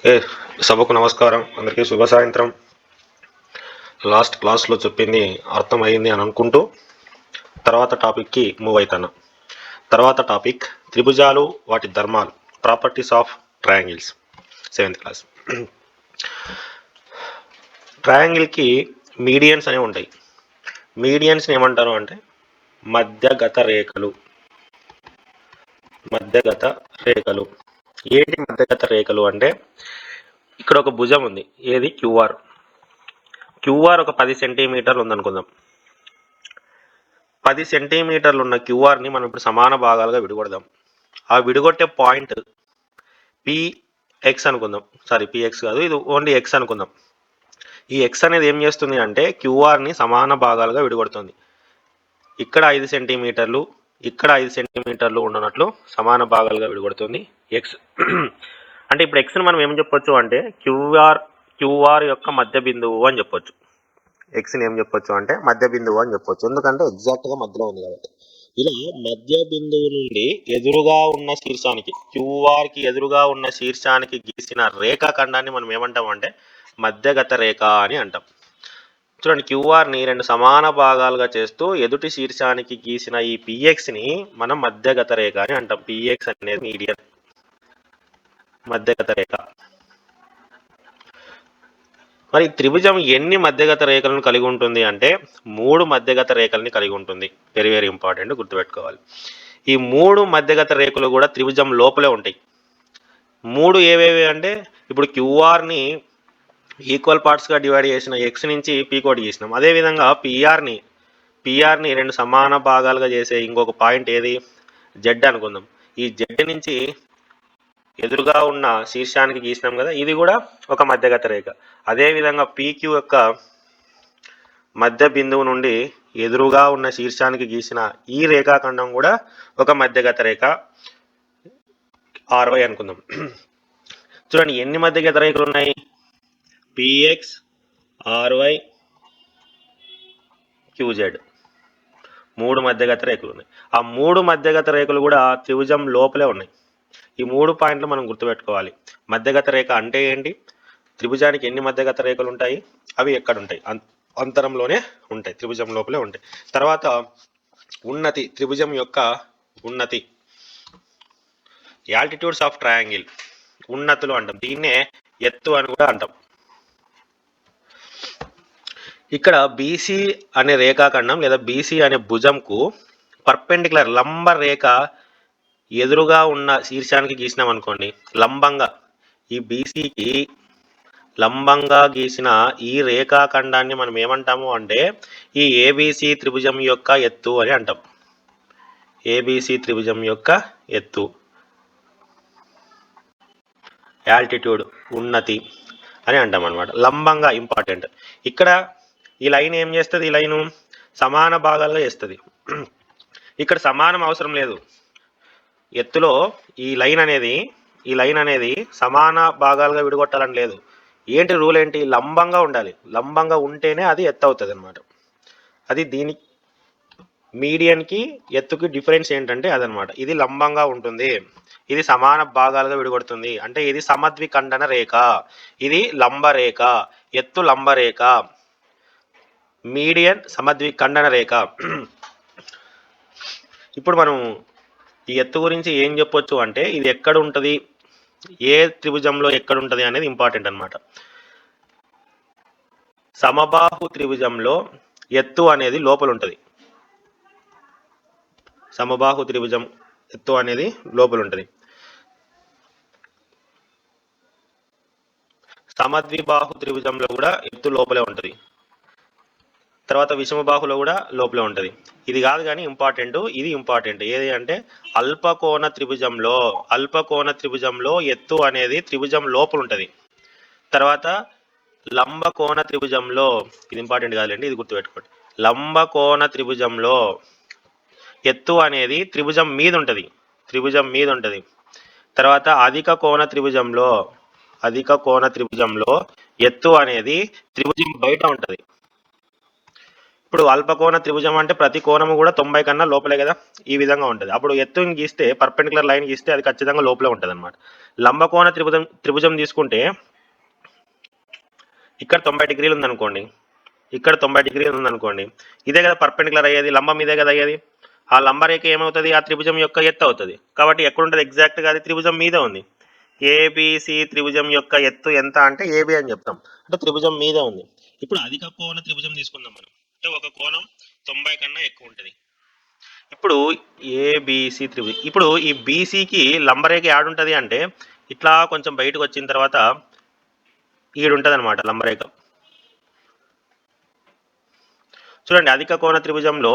ఏ సభకు నమస్కారం. అందరికీ శుభ సాయంత్రం. లాస్ట్ క్లాస్లో చెప్పింది అర్థమైంది అని అనుకుంటూ తర్వాత టాపిక్కి మూవ్ అవుతాను. తర్వాత టాపిక్ త్రిభుజాలు, వాటి ధర్మాలు, properties of triangles, 7th class. ట్రయాంగిల్కి మీడియన్స్ అనేవి ఉంటాయి. మీడియన్స్ని ఏమంటారు అంటే మధ్యగత రేఖలు. మధ్యగత రేఖలు ఏంటి? మధ్యగత రేఖలు అంటే ఇక్కడ ఒక భుజం ఉంది, ఏది? క్యూఆర్. క్యూఆర్ ఒక 10 సెంటీమీటర్లు ఉందనుకుందాం. 10 సెంటీమీటర్లు ఉన్న క్యూఆర్ని మనం ఇప్పుడు సమాన భాగాలుగా విడగొడదాం. ఆ విడగొట్టే పాయింట్ పిఎక్స్ అనుకుందాం. సారీ, పిఎక్స్ కాదు, ఇది ఓన్లీ ఎక్స్ అనుకుందాం. ఈ ఎక్స్ అనేది ఏం చేస్తుంది అంటే క్యూఆర్ని సమాన భాగాలుగా విడగొడుతుంది. ఇక్కడ 5 సెంటీమీటర్లు, ఇక్కడ 5 సెంటీమీటర్లు ఉండనట్లు సమాన భాగాలుగా విడగొడుతుంది ఎక్స్. అంటే ఇప్పుడు ఎక్స్ని మనం ఏం చెప్పొచ్చు అంటే క్యూఆర్ యొక్క మధ్య బిందువు అని చెప్పొచ్చు. ఎక్స్ని ఏం చెప్పొచ్చు అంటే మధ్య బిందువు అని చెప్పొచ్చు, ఎందుకంటే ఎగ్జాక్ట్గా మధ్యలో ఉంది కాబట్టి. ఇలా మధ్య బిందువు నుండి ఎదురుగా ఉన్న శీర్షానికి, క్యూఆర్కి ఎదురుగా ఉన్న శీర్షానికి గీసిన రేఖాఖండాన్ని మనం ఏమంటాం అంటే మధ్యగత రేఖ అని అంటాం. చూడండి, క్యూఆర్ని 2 సమాన భాగాలుగా చేస్తూ ఎదుటి శీర్షానికి గీసిన ఈ పిఎక్స్ని మనం మధ్యగత రేఖ అని అంటాం. పిఎక్స్ అనేది మీడియన్, మధ్యగత రేఖ. మరి త్రిభుజం ఎన్ని మధ్యగత రేఖలను కలిగి ఉంటుంది అంటే 3 మధ్యగత రేఖల్ని కలిగి ఉంటుంది. వెరీ వెరీ ఇంపార్టెంట్, గుర్తుపెట్టుకోవాలి. ఈ 3 మధ్యగత రేఖలు కూడా త్రిభుజం లోపలే ఉంటాయి. 3 ఏవేవి అంటే ఇప్పుడు క్యూఆర్ని ఈక్వల్ పార్ట్స్గా డివైడ్ చేసిన ఎక్స్ నుంచి పీ కోటి గీసినాం. అదేవిధంగా పిఆర్ని 2 సమాన భాగాలుగా చేసే ఇంకొక పాయింట్ ఏది? జెడ్ అనుకుందాం. ఈ జెడ్ నుంచి ఎదురుగా ఉన్న శీర్షానికి గీసినాం కదా, ఇది కూడా ఒక మధ్యగత రేఖ. అదేవిధంగా పీక్యూ యొక్క మధ్య బిందువు నుండి ఎదురుగా ఉన్న శీర్షానికి గీసిన ఈ రేఖాఖండం కూడా ఒక మధ్యగత రేఖ, ఆర్వై అనుకుందాం. చూడండి, ఎన్ని మధ్యగత రేఖలు ఉన్నాయి? పిఎక్స్, ఆర్వై, క్యూజెడ్, 3 మధ్యగత రేఖలు ఉన్నాయి. ఆ 3 మధ్యగత రేఖలు కూడా త్రిభుజం లోపలే ఉన్నాయి. ఈ 3 పాయింట్లు మనం గుర్తుపెట్టుకోవాలి. మధ్యగత రేఖ అంటే ఏంటి, త్రిభుజానికి ఎన్ని మధ్యగత రేఖలు ఉంటాయి, అవి ఎక్కడ ఉంటాయి? అంతరంలోనే ఉంటాయి, త్రిభుజం లోపలే ఉంటాయి. తర్వాత ఉన్నతి, త్రిభుజం యొక్క ఉన్నతి, యాల్టిట్యూడ్స్ ఆఫ్ ట్రయాంగిల్, ఉన్నతులు అంటాం. దీన్నే ఎత్తు అని కూడా అంటాం. ఇక్కడ బీసీ అనే రేఖాఖండం లేదా బీసీ అనే భుజంకు పర్పెండిక్యులర్ లంబ రేఖ ఎదురుగా ఉన్న శీర్షానికి గీసినాం అనుకోండి, లంబంగా ఈ బీసీకి లంబంగా గీసిన ఈ రేఖాఖండాన్ని మనం ఏమంటాము అంటే ఈ ఏబీసీ త్రిభుజం యొక్క ఎత్తు అని అంటాం. ఏబీసీ త్రిభుజం యొక్క ఎత్తు, యాల్టిట్యూడ్, ఉన్నతి అని అంటాం అనమాట. లంబంగా ఇంపార్టెంట్. ఇక్కడ ఈ లైన్ ఏం చేస్తుంది? ఈ లైను సమాన భాగాలుగా చేస్తుంది. ఇక్కడ సమానం అవసరం లేదు. ఎత్తులో ఈ లైన్ అనేది సమాన భాగాలుగా విడగొట్టాలని లేదు. ఏంటి రూల్ ఏంటి? లంబంగా ఉండాలి. లంబంగా ఉంటేనే అది ఎత్తు అవుతుంది అనమాట. అది దీని మీడియన్కి ఎత్తుకి డిఫరెన్స్ ఏంటంటే అదనమాట. ఇది లంబంగా ఉంటుంది, ఇది సమాన భాగాలుగా విడగొడుతుంది. అంటే ఇది సమద్విఖండన రేఖ, ఇది లంబరేఖ. ఎత్తు లంబరేఖ, మీడియన్ సమద్విఖండన రేఖ. ఇప్పుడు మనం ఈ ఎత్తు గురించి ఏం చెప్పొచ్చు అంటే ఇది ఎక్కడ ఉంటుంది, ఏ త్రిభుజంలో ఎక్కడ ఉంటుంది అనేది ఇంపార్టెంట్ అనమాట. సమబాహు త్రిభుజంలో ఎత్తు అనేది లోపల ఉంటుంది. సమబాహు త్రిభుజం ఎత్తు అనేది లోపల ఉంటుంది. సమద్విబాహు త్రిభుజంలో కూడా ఎత్తు లోపలే ఉంటుంది. తర్వాత విషమబాహులో కూడా లోపలే ఉంటుంది. ఇది కాదు కానీ ఇంపార్టెంట్, ఇది ఇంపార్టెంట్. ఏది అంటే అల్పకోణ త్రిభుజంలో ఎత్తు అనేది త్రిభుజం లోపల ఉంటుంది. తర్వాత లంబకోణ త్రిభుజంలో, ఇది ఇంపార్టెంట్ కాదులేండి, ఇది గుర్తుపెట్టుకోండి. లంబకోణ త్రిభుజంలో ఎత్తు అనేది త్రిభుజం మీద ఉంటుంది. తర్వాత అధిక కోణ త్రిభుజంలో ఎత్తు అనేది త్రిభుజం బయట ఉంటుంది. ఇప్పుడు అల్పకోణ త్రిభుజం అంటే ప్రతి కోణము కూడా 90 కన్నా లోపలే కదా, ఈ విధంగా ఉంటుంది. అప్పుడు ఎత్తుని గీస్తే పర్పెండిక్యులర్ లైన్ గీస్తే అది ఖచ్చితంగా లోపలే ఉంటుంది అనమాట. లంబకోణ త్రిభుజం తీసుకుంటే ఇక్కడ 90 డిగ్రీలు ఉందనుకోండి, ఇక్కడ 90 డిగ్రీలు ఉందనుకోండి, ఇదే కదా పర్పెండిక్యులర్ అయ్యేది, లంబం ఇదే కదా అయ్యేది. ఆ లంబరేఖ ఏమవుతుంది, ఆ త్రిభుజం యొక్క ఎత్తు అవుతుంది. కాబట్టి ఎక్కడ ఉంటుంది ఎగ్జాక్ట్గా, అది త్రిభుజం మీదే ఉంది. ఏబిసి త్రిభుజం యొక్క ఎత్తు ఎంత అంటే ఏబి అని చెప్తాం, అంటే త్రిభుజం మీదే ఉంది. ఇప్పుడు అధిక కోణ త్రిభుజం తీసుకుందాం మనం, అంటే ఒక కోణం 90 కన్నా ఎక్కువ ఉంటుంది. ఇప్పుడు ఏబిసి త్రిభుజం, ఇప్పుడు ఈ బీసీకి లంబరేఖ యాడుంటుంది అంటే ఇట్లా కొంచెం బయటకు వచ్చిన తర్వాత ఈడుంటుంది అనమాట లంబరేఖ. చూడండి, అధిక కోణ త్రిభుజంలో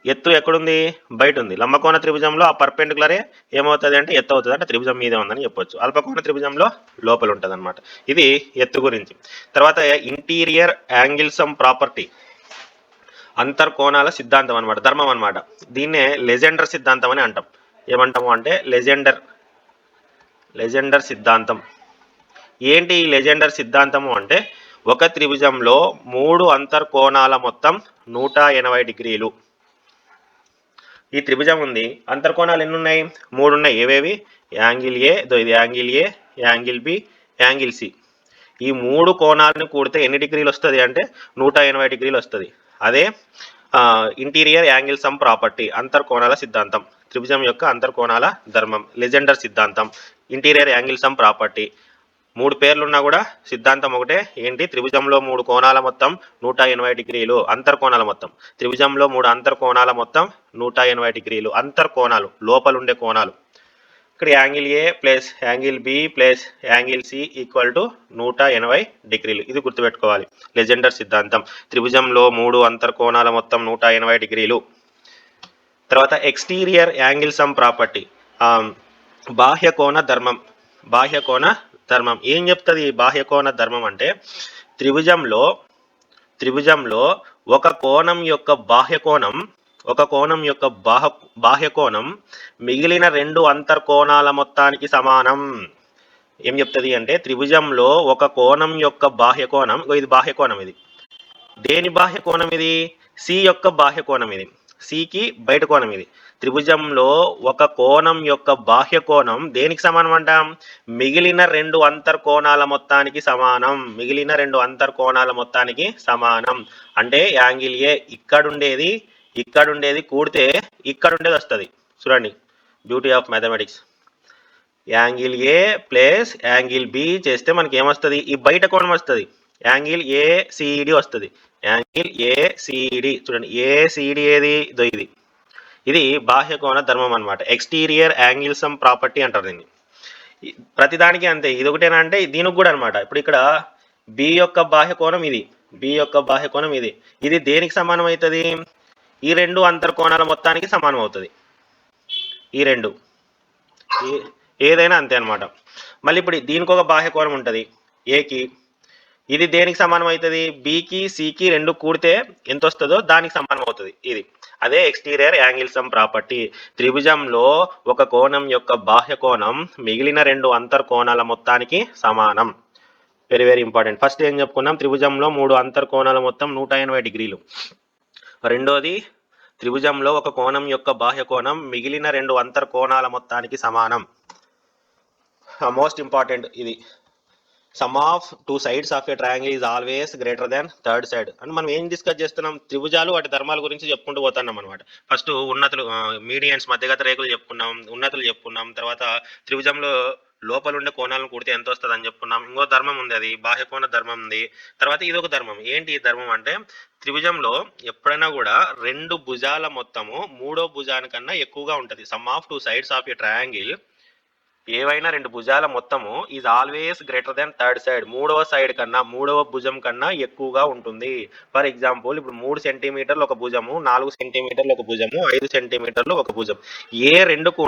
ఎత్తు ఎక్కడుంది, బయట ఉంది. లంబకోణ త్రిభుజంలో ఆ పర్పెండిక్యులరే ఏమవుతుంది అంటే ఎత్తు అవుతుంది, అంటే త్రిభుజం మీదే ఉందని చెప్పొచ్చు. అల్పకోణ త్రిభుజంలో లోపల ఉంటుంది అనమాట. ఇది ఎత్తు గురించి. తర్వాత ఇంటీరియర్ యాంగిల్సమ్ ప్రాపర్టీ, అంతర్కోణాల సిద్ధాంతం అనమాట, ధర్మం అనమాట. దీన్నే లెజెండర్ సిద్ధాంతం అని అంటాం. ఏమంటాము అంటే లెజెండర్ సిద్ధాంతం. ఏంటి ఈ లెజెండర్ సిద్ధాంతము అంటే ఒక త్రిభుజంలో 3 అంతర్కోణాల మొత్తం 180 డిగ్రీలు. ఈ త్రిభుజం ఉంది, అంతర్కోణాలు ఎన్ని ఉన్నాయి, 3 ఉన్నాయి. ఏవేవి, యాంగిల్ ఏ, ఇది angle A, angle B, angle C. ఈ 3 కోణాలను కూడితే ఎన్ని డిగ్రీలు వస్తుంది అంటే 180 డిగ్రీలు వస్తుంది. అదే ఇంటీరియర్ యాంగిల్ సమ్ ప్రాపర్టీ, అంతర్కోణాల సిద్ధాంతం. త్రిభుజం యొక్క అంతర్కోణాల ధర్మం, లెజెండర్ సిద్ధాంతం, ఇంటీరియర్ యాంగిల్ సమ్ ప్రాపర్టీ. 3 పేర్లున్నా కూడా సిద్ధాంతం ఒకటే. ఏంటి, త్రిభుజంలో 3 కోణాల మొత్తం 180 డిగ్రీలు, అంతర్కోణాల మొత్తం. త్రిభుజంలో 3 అంతర్కోణాల మొత్తం 180 డిగ్రీలు, అంతర్కోణాలు, లోపలుండే కోణాలు. ఇక్కడ angle A plus angle B plus angle C equal to 180 డిగ్రీలు. ఇది గుర్తుపెట్టుకోవాలి, లెజెండర్ సిద్ధాంతం. త్రిభుజంలో 3 అంతర్కోణాల మొత్తం 180 డిగ్రీలు. తర్వాత ఎక్స్టీరియర్ యాంగిల్ సమ్ ప్రాపర్టీ, బాహ్యకోణ ధర్మం. బాహ్యకోణ ధర్మం ఏం చెప్తుంది ఈ బాహ్యకోణ ధర్మం అంటే, త్రిభుజంలో ఒక కోణం యొక్క బాహ్యకోణం మిగిలిన 2 అంతర్కోణాల మొత్తానికి సమానం. ఏం చెప్తుంది అంటే, త్రిభుజంలో ఒక కోణం యొక్క బాహ్యకోణం, ఇది బాహ్యకోణం, ఇది దేని బాహ్యకోణం, ఇది సి యొక్క బాహ్యకోణం, ఇది సికి బయట కోణం. ఇది త్రిభుజంలో ఒక కోణం యొక్క బాహ్యకోణం దేనికి సమానం అంటాం, మిగిలిన 2 అంతర్కోణాల మొత్తానికి సమానం. మిగిలిన 2 అంతర్కోణాల మొత్తానికి సమానం అంటే యాంగిల్ ఏ ఇక్కడుండేది కూడితే ఇక్కడుండేది వస్తుంది. చూడండి, beauty of mathematics. Angle A plus angle B చేస్తే మనకి ఏమొస్తుంది, ఈ బయట కోణం వస్తుంది, యాంగిల్ ఏసిడి వస్తుంది. యాంగిల్ ఏసిడి, చూడండి ఏసిడి ఏది, ఇది బాహ్యకోణ ధర్మం అనమాట. ఎక్స్టీరియర్ యాంగిల్ సమ్ ప్రాపర్టీ అంటారు దీన్ని. ప్రతిదానికి అంతే, ఇది ఒకటేనా అంటే దీనికి కూడా అనమాట. ఇప్పుడు ఇక్కడ బి యొక్క బాహ్యకోణం ఇది, ఇది దేనికి సమానం అవుతుంది, ఈ 2 అంతర్కోణాల మొత్తానికి సమానం అవుతుంది. ఈ 2 ఏదైనా అంతే అనమాట. మళ్ళీ ఇప్పుడు దీనికి ఒక బాహ్యకోణం ఉంటుంది ఏకి, ఇది దేనికి సమానం అవుతుంది, బికి సికి 2 కూడితే ఎంత వస్తుందో దానికి సమానం అవుతుంది ఇది. అదే ఎక్స్టీరియర్ యాంగిల్ సమ్ ప్రాపర్టీ. త్రిభుజంలో ఒక కోణం యొక్క బాహ్యకోణం మిగిలిన 2 అంతర్కోణాల మొత్తానికి సమానం. Very very important. ఫస్ట్ ఏం చెప్పుకున్నాం, త్రిభుజంలో 3 అంతర్కోణాల మొత్తం 180 డిగ్రీలు. రెండోది, త్రిభుజంలో ఒక కోణం యొక్క బాహ్యకోణం మిగిలిన 2 అంతర్కోణాల మొత్తానికి సమానం. మోస్ట్ ఇంపార్టెంట్ ఇది. Some of 2 sides of a triangle is always greater than third side. అని మనం ఏం డిస్కస్ చేస్తున్నాం, త్రిభుజాలు వాటి ధర్మాల గురించి చెప్పుకుంటూ పోతున్నాం అనమాట. ఫస్ట్ ఉన్నతులు, మీడియన్స్, మధ్యగత రేఖలు చెప్పుకున్నాం, ఉన్నతులు చెప్పుకున్నాం. తర్వాత త్రిభుజంలో లోపల ఉండే కోణాలను కూడితే ఎంత వస్తుంది అని చెప్పుకున్నాం. ఇంకో ధర్మం ఉంది, అది బాహ్యకోణ ధర్మం ఉంది. తర్వాత ఇది ఒక ధర్మం. ఏంటి ఈ ధర్మం అంటే, త్రిభుజంలో ఎప్పుడైనా కూడా 2 భుజాల మొత్తము 3వ భుజానికన్నా ఎక్కువగా ఉంటుంది. Some of 2 sides of a triangle, ఏవైనా 2 భుజాల మొత్తము is always greater than third side, 3వ సైడ్ కన్నా, 3వ భుజం కన్నా ఎక్కువగా ఉంటుంది. ఫర్ ఎగ్జాంపుల్, ఇప్పుడు 3 సెంటీమీటర్లు ఒక భుజము, 4 సెంటీమీటర్లు ఒక భుజము, 5 సెంటీమీటర్లు ఒక భుజం. ఏ రెండుకు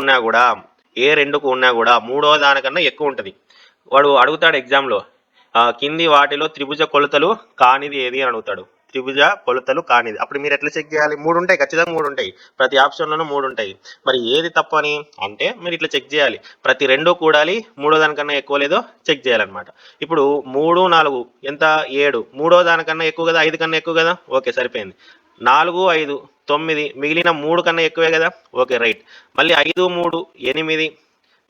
ఉన్నా కూడా 3వ దానికన్నా ఎక్కువ ఉంటుంది. వాడు అడుగుతాడు ఎగ్జామ్లో, కింది వాటిలో త్రిభుజ కొలతలు కానిది ఏది అని అడుగుతాడు. త్రిభుజ కొలతలు కానిది. అప్పుడు మీరు ఎట్లా చెక్ చేయాలి? 3 ఉంటాయి, ఖచ్చితంగా 3 ఉంటాయి, ప్రతి ఆప్షన్లోనూ 3 ఉంటాయి. మరి ఏది తప్పని అంటే మీరు ఇట్లా చెక్ చేయాలి, ప్రతి 2 కూడాలి, 3 దానికన్నా ఎక్కువ లేదో చెక్ చేయాలన్నమాట. ఇప్పుడు 3 4 ఎంత? 7, 3 దానికన్నా ఎక్కువ కదా, 5 కన్నా ఎక్కువ కదా, ఓకే సరిపోయింది. 4 5 9, మిగిలిన 3 కన్నా ఎక్కువే కదా, ఓకే రైట్. మళ్ళీ 5 3 8,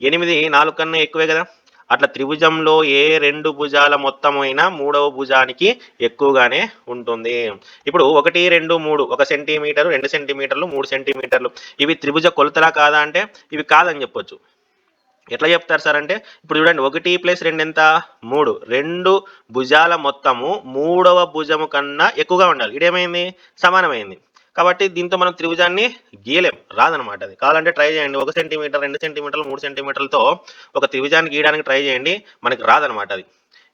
8 4 కన్నా ఎక్కువే కదా. అట్లా త్రిభుజంలో ఏ 2 భుజాల మొత్తమైనా 3వ భుజానికి ఎక్కువగానే ఉంటుంది. ఇప్పుడు 1 2 3, 1 సెంటీమీటర్, 2 సెంటీమీటర్లు, 3 సెంటీమీటర్లు, ఇవి త్రిభుజ కొలతలా కాదా అంటే ఇవి కాదని చెప్పొచ్చు. ఎట్లా చెప్తారు సార్ అంటే ఇప్పుడు చూడండి, 1 + 2 ఎంత? 3. 2 భుజాల మొత్తము 3వ భుజము కన్నా ఎక్కువగా ఉండాలి. ఇదేమైంది? సమానమైంది. కాబట్టి దీంతో మనం త్రిభుజాన్ని గీయలేం, రాదనమాట. అది కావాలంటే ట్రై చేయండి, 1 సెంటీమీటర్, 2 సెంటీమీటర్లు, 3 సెంటీమీటర్లతో ఒక త్రిభుజాన్ని గీయడానికి ట్రై చేయండి, మనకి రాదనమాట. అది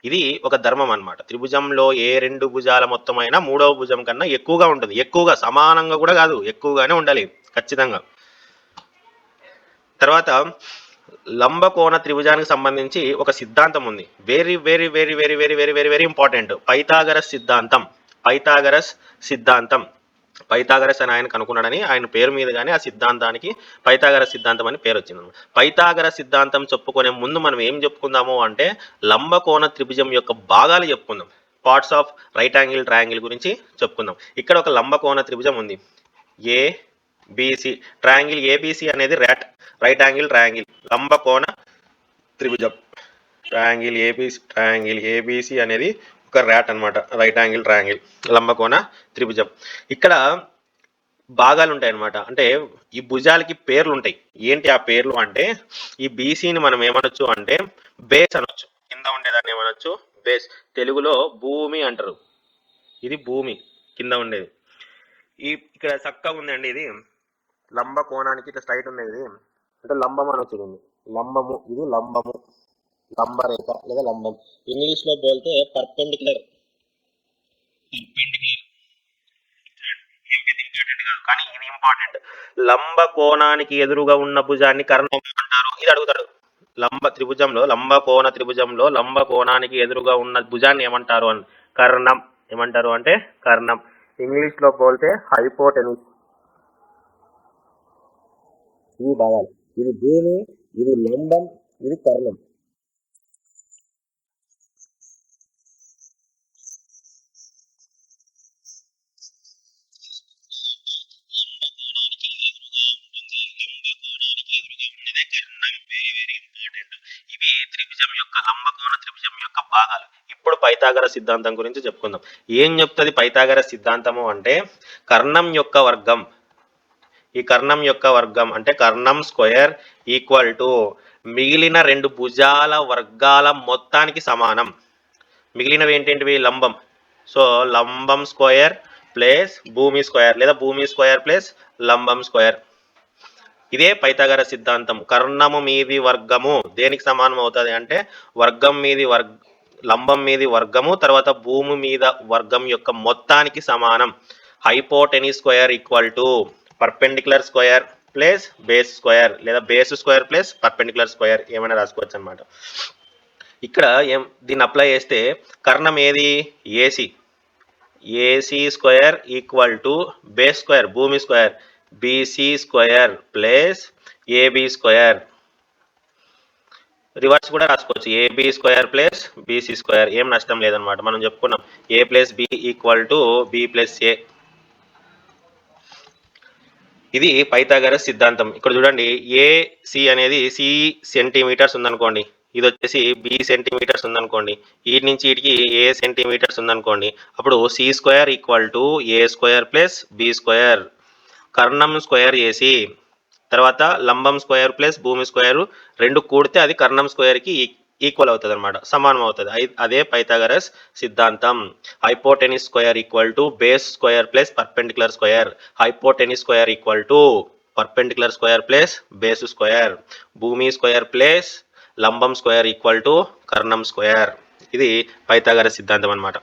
ఇది ఒక ధర్మం అనమాట. త్రిభుజంలో ఏ 2 భుజాల మొత్తం అయినా 3వ భుజం కన్నా ఎక్కువగా ఉంటుంది. ఎక్కువగా, సమానంగా కూడా కాదు, ఎక్కువగానే ఉండాలి ఖచ్చితంగా. తర్వాత లంబకోణ త్రిభుజానికి సంబంధించి ఒక సిద్ధాంతం ఉంది, very very very very very very very very important, Pythagoras సిద్ధాంతం. పైథాగరస్ సిద్ధాంతం, పైథాగరస్ అని ఆయన కనుక్కున్నాడని ఆయన పేరు మీద కానీ ఆ సిద్ధాంతానికి పైథాగరస్ సిద్ధాంతం అని పేరు వచ్చింది. పైథాగరస్ సిద్ధాంతం చెప్పుకునే ముందు మనం ఏం చెప్పుకుందాము అంటే లంబకోణ త్రిభుజం యొక్క భాగాలు చెప్పుకుందాం. Parts of right angle triangle గురించి చెప్పుకుందాం. ఇక్కడ ఒక లంబకోణ త్రిభుజం ఉంది, ఏబిసి ట్రయాంగిల్. ఏబిసి అనేది రైట్ యాంగిల్ ట్రయాంగిల్, లంబకోణ త్రిభుజం. ట్రయాంగిల్ ఏబిసి అనేది ఒక ర్యాట్ అనమాట, రైట్ యాంగిల్ ట్రయాంగిల్, లంబకోణ త్రిభుజం. ఇక్కడ భాగాలు ఉంటాయి అనమాట, అంటే ఈ భుజాలకి పేర్లు ఉంటాయి. ఏంటి ఆ పేర్లు అంటే ఈ బీసీని మనం ఏమనొచ్చు అంటే బేస్ అనొచ్చు, కింద ఉండేదాన్ని ఏమనొచ్చు బేస్. తెలుగులో భూమి అంటారు, ఇది భూమి కింద ఉండేది. ఇక్కడ చక్కగా ఉందండి, ఇది లంబ కోణానికి ఇట్లా స్ట్రైట్ ఉంది, ఇది అంటే లంబం అని వచ్చింది, లంబము, ఇది లంబము, లంబరేఖ లేదా లంబం. ఇంగ్లీష్ లో బోల్తే పర్పెండిక్యులర్, కానీ ఇది ఇంపార్టెంట్. లంబ కోణానికి ఎదురుగా ఉన్న భుజాన్ని కర్ణం అంటారు, ఇది అడుగుతాడు. లంబ కోణ త్రిభుజంలో లంబ కోణానికి ఎదురుగా ఉన్న భుజాన్ని ఏమంటారు అని, కర్ణం. ఏమంటారు అంటే కర్ణం. ఇంగ్లీష్ లో బోల్తే హైపోటెన్యూస్. ఇవి భాగాలు, ఇది భూమి, ఇది లంబం, ఇది కర్ణం. ఇవి త్రిభుజం యొక్క లంబకోణ త్రిభుజం యొక్క భాగాలు. ఇప్పుడు పైథాగరస్ సిద్ధాంతం గురించి చెప్పుకుందాం. ఏం చెప్తుంది పైథాగరస్ సిద్ధాంతము అంటే కర్ణం యొక్క వర్గం. ఈ కర్ణం యొక్క వర్గం అంటే కర్ణం స్క్వేర్ ఈక్వల్ టు మిగిలిన 2 భుజాల వర్గాల మొత్తానికి సమానం. మిగిలినవి ఏంటంటివి? లంబం. సో లంబం స్క్వేర్ ప్లస్ భూమి స్క్వేర్, లేదా భూమి స్క్వేర్ ప్లస్ లంబం స్క్వేర్. ఇదే పైథాగరస్ సిద్ధాంతం. కర్ణము మీది వర్గము దేనికి సమానం అవుతుంది అంటే వర్గం మీది లంబం మీది వర్గము తర్వాత భూమి మీద వర్గం యొక్క మొత్తానికి సమానం. Hypotenuse square equal to perpendicular square plus base square, లేదా base square plus perpendicular square, ఏమైనా రాసుకోవచ్చు అనమాట. ఇక్కడ దీన్ని అప్లై చేస్తే కర్ణం ఏది? AC. AC square equal to base square భూమి square BC square plus AB square. Reverse కూడా రాసుకోవచ్చు, AB square plus BC square, ఏం నష్టం లేదనమాట. మనం చెప్పుకున్నాం A plus B equal to B plus A. ఇది పైథాగరస్ సిద్ధాంతం. ఇక్కడ చూడండి, ఏసి అనేది సి సెంటీమీటర్స్ ఉందనుకోండి, ఇది వచ్చేసి బి సెంటీమీటర్స్ ఉందనుకోండి, వీటి నుంచి వీటికి ఏ సెంటీమీటర్స్ ఉందనుకోండి, అప్పుడు C square equal to A square plus B square. కర్ణం స్క్వేర్ చేసి తర్వాత లంబం స్క్వేర్ ప్లస్ భూమి స్క్వేర్ 2 కూడితే అది కర్ణం స్క్వేర్కి ఈక్వల్ అవుతుంది అనమాట, సమానం అవుతుంది. అదే పైథాగరస్ సిద్ధాంతం. Hypotenuse square equal to base square plus perpendicular square. Hypotenuse square equal to perpendicular square plus base square. భూమి స్క్వేర్ ప్లస్ లంబం స్క్వేర్ ఈక్వల్ టు కర్ణం స్క్వేర్. ఇది పైథాగరస్ సిద్ధాంతం అనమాట.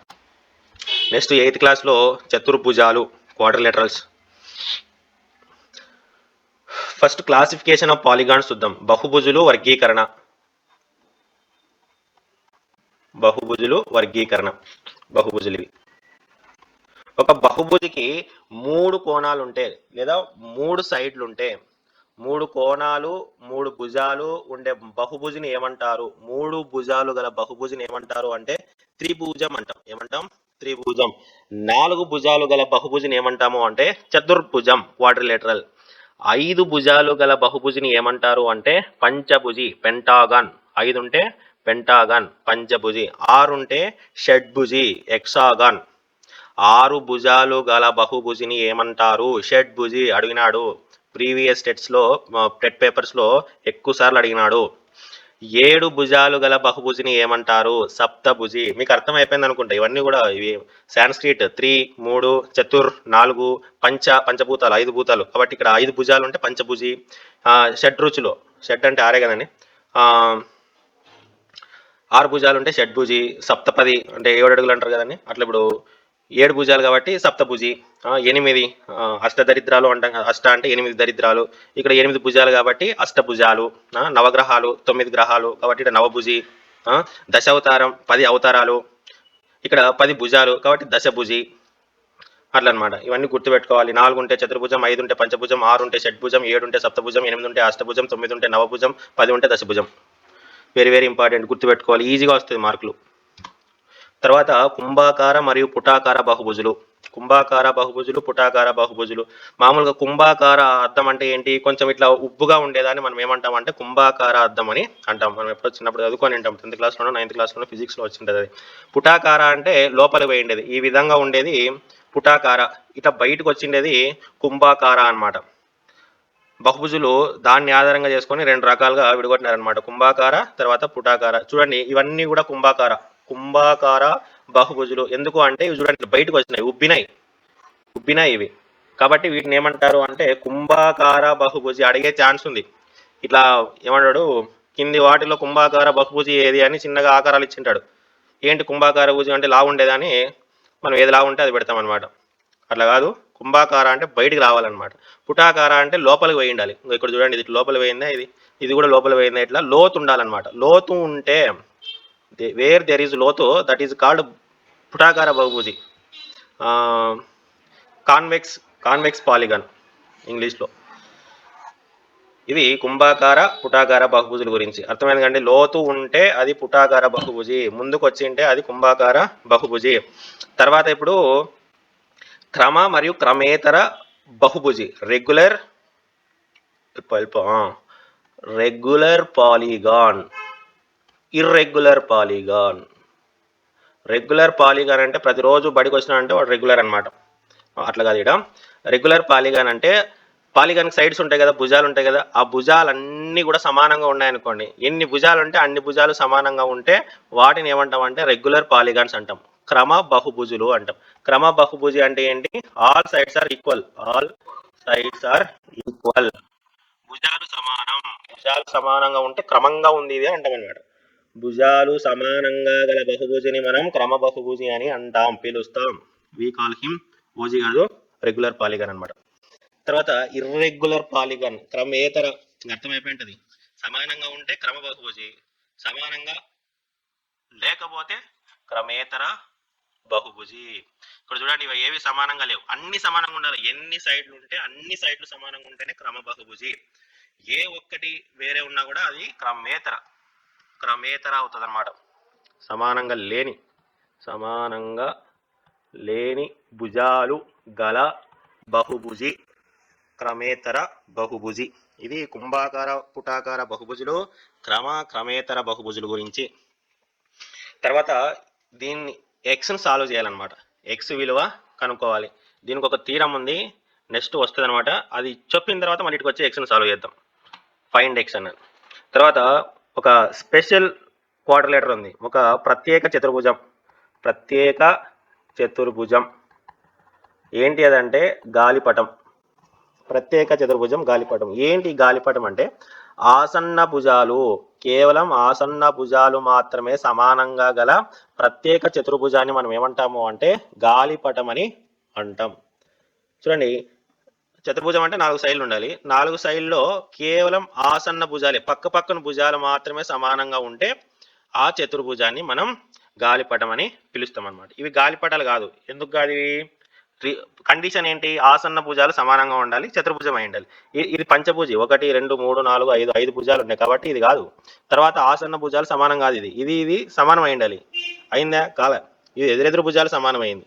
నెక్స్ట్ 8th క్లాస్లో చతుర్భుజాలు, quadrilaterals. First classification of polygons చూద్దాం. బహుభుజులు వర్గీకరణ. బహుభుజులు వర్గీకరణ. బహుభుజులు ఇవి. ఒక బహుభుజికి 3 కోణాలు ఉంటే లేదా 3 సైడ్లు ఉంటే 3 కోణాలు 3 భుజాలు ఉండే బహుభుజిని ఏమంటారు? 3 భుజాలు గల బహుభుజిని ఏమంటారు అంటే త్రిభుజం అంటాం. ఏమంటాం? త్రిభుజం. 4 భుజాలు గల బహుభుజిని ఏమంటాము అంటే చతుర్భుజం, క్వాడ్రిలేటరల్. 5 భుజాలు గల బహుభుజిని ఏమంటారు అంటే పంచభుజి, పెంటాగాన్. 5 ఉంటే పెంటాగాన్, పంచభుజి. 6 ఉంటే షడ్భుజి, హెక్సాగాన్. 6 భుజాలు గల బహుభుజిని ఏమంటారు? షడ్భుజి. అడిగినాడు ప్రీవియస్ టెట్స్లో, టెట్ పేపర్స్లో ఎక్కువ సార్లు అడిగినాడు. 7 భుజాలు గల బహుభుజిని ఏమంటారు? సప్తభుజి. మీకు అర్థమైపోయింది అనుకుంటా. ఇవన్నీ కూడా ఇవి సాంస్క్రిట్. 3 3 చతుర్ 4 పంచభూతాలు 5 భూతాలు కాబట్టి ఇక్కడ 5 భుజాలు ఉంటే పంచభుజి. షడ్రుచులు, షడ్ అంటే 6 కదండి. 6 భుజాలు ఉంటే షడ్భుజి. సప్తపది అంటే 7 అడుగులు అంటారు కదండి, అట్లా ఇప్పుడు 7 భుజాలు కాబట్టి సప్తభుజి. 8 అష్టదరిద్రాలు అంటాం. అష్ట అంటే 8 దరిద్రాలు. ఇక్కడ 8 భుజాలు కాబట్టి అష్టభుజాలు. నవగ్రహాలు 9 గ్రహాలు కాబట్టి ఇక్కడ నవభుజి. దశావతారం 10 అవతారాలు, ఇక్కడ 10 భుజాలు కాబట్టి దశభుజి. అట్లా అనమాట. ఇవన్నీ గుర్తుపెట్టుకోవాలి. 4 ఉంటే చతుర్భుజం, 5 ఉంటే పంచభుజం, 6 ఉంటే షడ్భుజం, 7 ఉంటే సప్తభుజం, 8 ఉంటే అష్టభుజం, 9 ఉంటే నవభుజం, 10 ఉంటే దశభుజం. వెరీ వెరీ ఇంపార్టెంట్, గుర్తుపెట్టుకోవాలి. ఈజీగా వస్తుంది మార్కులు. తర్వాత కుంభాకార మరియు పుటాకార బహుభుజులు. కుంభాకార బహుభుజులు, పుటాకార బహుభుజులు. మామూలుగా కుంభాకార అద్దం అంటే ఏంటి? కొంచెం ఇట్లా ఉబ్బుగా ఉండేదాన్ని మనం ఏమంటాం అంటే కుంభాకార అద్దం అని అంటాం. మనం ఎప్పుడో చిన్నప్పుడు చదువుకొని ఉంటాం. 10th క్లాస్లోనో 9th క్లాస్లోనో ఫిజిక్స్లో వచ్చింటుంది అది. పుటాకార అంటే లోపల పోయిండేది, ఈ విధంగా ఉండేది పుటాకార. ఇట్లా బయటకు వచ్చిండేది కుంభాకార అనమాట. బహుభుజులు దాన్ని ఆధారంగా చేసుకొని 2 రకాలుగా విడగొట్టినారనమాట. కుంభాకార, తర్వాత పుటాకార. చూడండి ఇవన్నీ కూడా కుంభాకార బహుభుజులు. ఎందుకు అంటే ఇవి చూడండి బయటకు వచ్చినాయి, ఉబ్బినాయి ఇవి. కాబట్టి వీటిని ఏమంటారు అంటే కుంభాకార బహుభుజి. అడిగే ఛాన్స్ ఉంది. ఇట్లా ఏమంటాడు, కింది వాటిలో కుంభాకార బహుభుజి ఏది అని చిన్నగా ఆకారాలు ఇచ్చింటాడు. ఏంటి కుంభాకార భుజి అంటే లావు ఉండేదని మనం ఏది లావు ఉంటే అది పెడతాం అనమాట. అట్లా కాదు, కుంభాకార అంటే బయటికి రావాలన్నమాట. పుటాకార అంటే లోపలికి పోయి ఉండాలి. ఇక్కడ చూడండి ఇది లోపల పోయిందా, ఇది కూడా లోపల పోయిందా, ఇట్లా లోతు ఉండాలన్నమాట. లోతు ఉంటే వేర్ దెర్ ఈజ్ లోతు, దట్ ఈజ్ కాల్డ్ పుటాకార బహుభుజి. కాన్వెక్స్ పాలిగాన్ ఇంగ్లీష్లో. ఇది కుంభాకార పుటాకార బహుభుజుల గురించి అర్థమైంది కండి. లోతు ఉంటే అది పుటాకార బహుభుజి, ముందుకు వచ్చింటే అది కుంభాకార బహుభుజి. తర్వాత ఇప్పుడు క్రమ మరియు క్రమేతర బహుభుజి. Regular polygon, irregular polygon. Regular polygon అంటే ప్రతిరోజు బడికి వచ్చినా అంటే వాడు రెగ్యులర్ అనమాట. అట్లా కాదు. ఇక్కడ రెగ్యులర్ పాలిగాన్ అంటే పాలిగాన్కి సైడ్స్ ఉంటాయి కదా, భుజాలు ఉంటాయి కదా, ఆ భుజాలన్నీ కూడా సమానంగా ఉన్నాయనుకోండి. ఎన్ని భుజాలు ఉంటే అన్ని భుజాలు సమానంగా ఉంటే వాటిని ఏమంటాం అంటే రెగ్యులర్ పాలిగాన్స్ అంటాం. క్రమ బహుభుజులు అంటాం. క్రమ బహుభుజి అంటే ఏంటి? All sides are equal. భుజాలు సమానంగా ఉంటే క్రమంగా ఉంది ఇది అంటాం అనమాట. భుజాలు సమానంగా గల బహుభుజిని మనం క్రమ బహుభుజి అని అంటాం, పిలుస్తాం. వి కాల్ హిమ్ ఓజీ కాదు, రెగ్యులర్ పాలిగాన్ అనమాట. తర్వాత ఇర్రెగ్యులర్ పాలిగాన్, క్రమేతర. అర్థమైపోయింటది. సమానంగా ఉంటే క్రమ బహుభుజి, సమానంగా లేకపోతే క్రమేతర బహుభుజి. ఇక్కడ చూడండి ఇవి ఏవి సమానంగా లేవు, అన్ని సమానంగా ఉండాలి. ఎన్ని సైడ్లు ఉంటే అన్ని సైడ్లు సమానంగా ఉంటేనే క్రమ బహుభుజి. ఏ ఒక్కటి వేరే ఉన్నా కూడా అది క్రమేతర అవుతుంది అనమాట. సమానంగా లేని భుజాలు గల బహుభుజి క్రమేతర బహుభుజి. ఇది కుంభాకార పుటాకార బహుభుజులు, క్రమేతర బహుభుజుల గురించి. తర్వాత దీన్ని ఎక్స్ను సాల్వ్ చేయాలన్నమాట. ఎక్స్ విలువ కనుక్కోవాలి. దీనికి ఒక థీరం ఉంది, నెక్స్ట్ వస్తుంది అనమాట. అది చెప్పిన తర్వాత మళ్ళీ ఇటుకు వచ్చి ఎక్స్ను సాల్వ్ చేద్దాం. ఫైండ్ ఎక్స్ అన్నది. తర్వాత ఒక స్పెషల్ క్వాడ్రిలేటర్ ఉంది, ఒక ప్రత్యేక చతుర్భుజం. ఏంటి అదంటే గాలిపటం. ప్రత్యేక చతుర్భుజం గాలిపటం. ఏంటి గాలిపటం అంటే కేవలం ఆసన్న భుజాలు మాత్రమే సమానంగా గల ప్రత్యేక చతుర్భుజాన్ని మనం ఏమంటాము అంటే గాలిపటం అని అంటాం. చూడండి, చతుర్భుజం అంటే 4 సైడ్లు ఉండాలి. 4 సైడ్లో కేవలం ఆసన్న భుజాలే, పక్కన భుజాలు మాత్రమే సమానంగా ఉంటే ఆ చతుర్భుజాన్ని మనం గాలిపటం అని పిలుస్తాం అనమాట. ఇవి గాలిపటాలు కాదు. ఎందుకు కాదు? ఇవి కండిషన్ ఏంటి? ఆసన్న భుజాలు సమానంగా ఉండాలి, చతుర్భుజం అయి ఉండాలి. ఇది పంచభుజి, 1 2 3 4 5 5 భుజాలు ఉన్నాయి కాబట్టి ఇది కాదు. తర్వాత ఆసన్న భుజాలు సమానం కాదు, ఇది సమానం అయి ఉండాలి. అయిందా? కాదా? ఇది ఎదురెదురు భుజాలు సమానమైంది.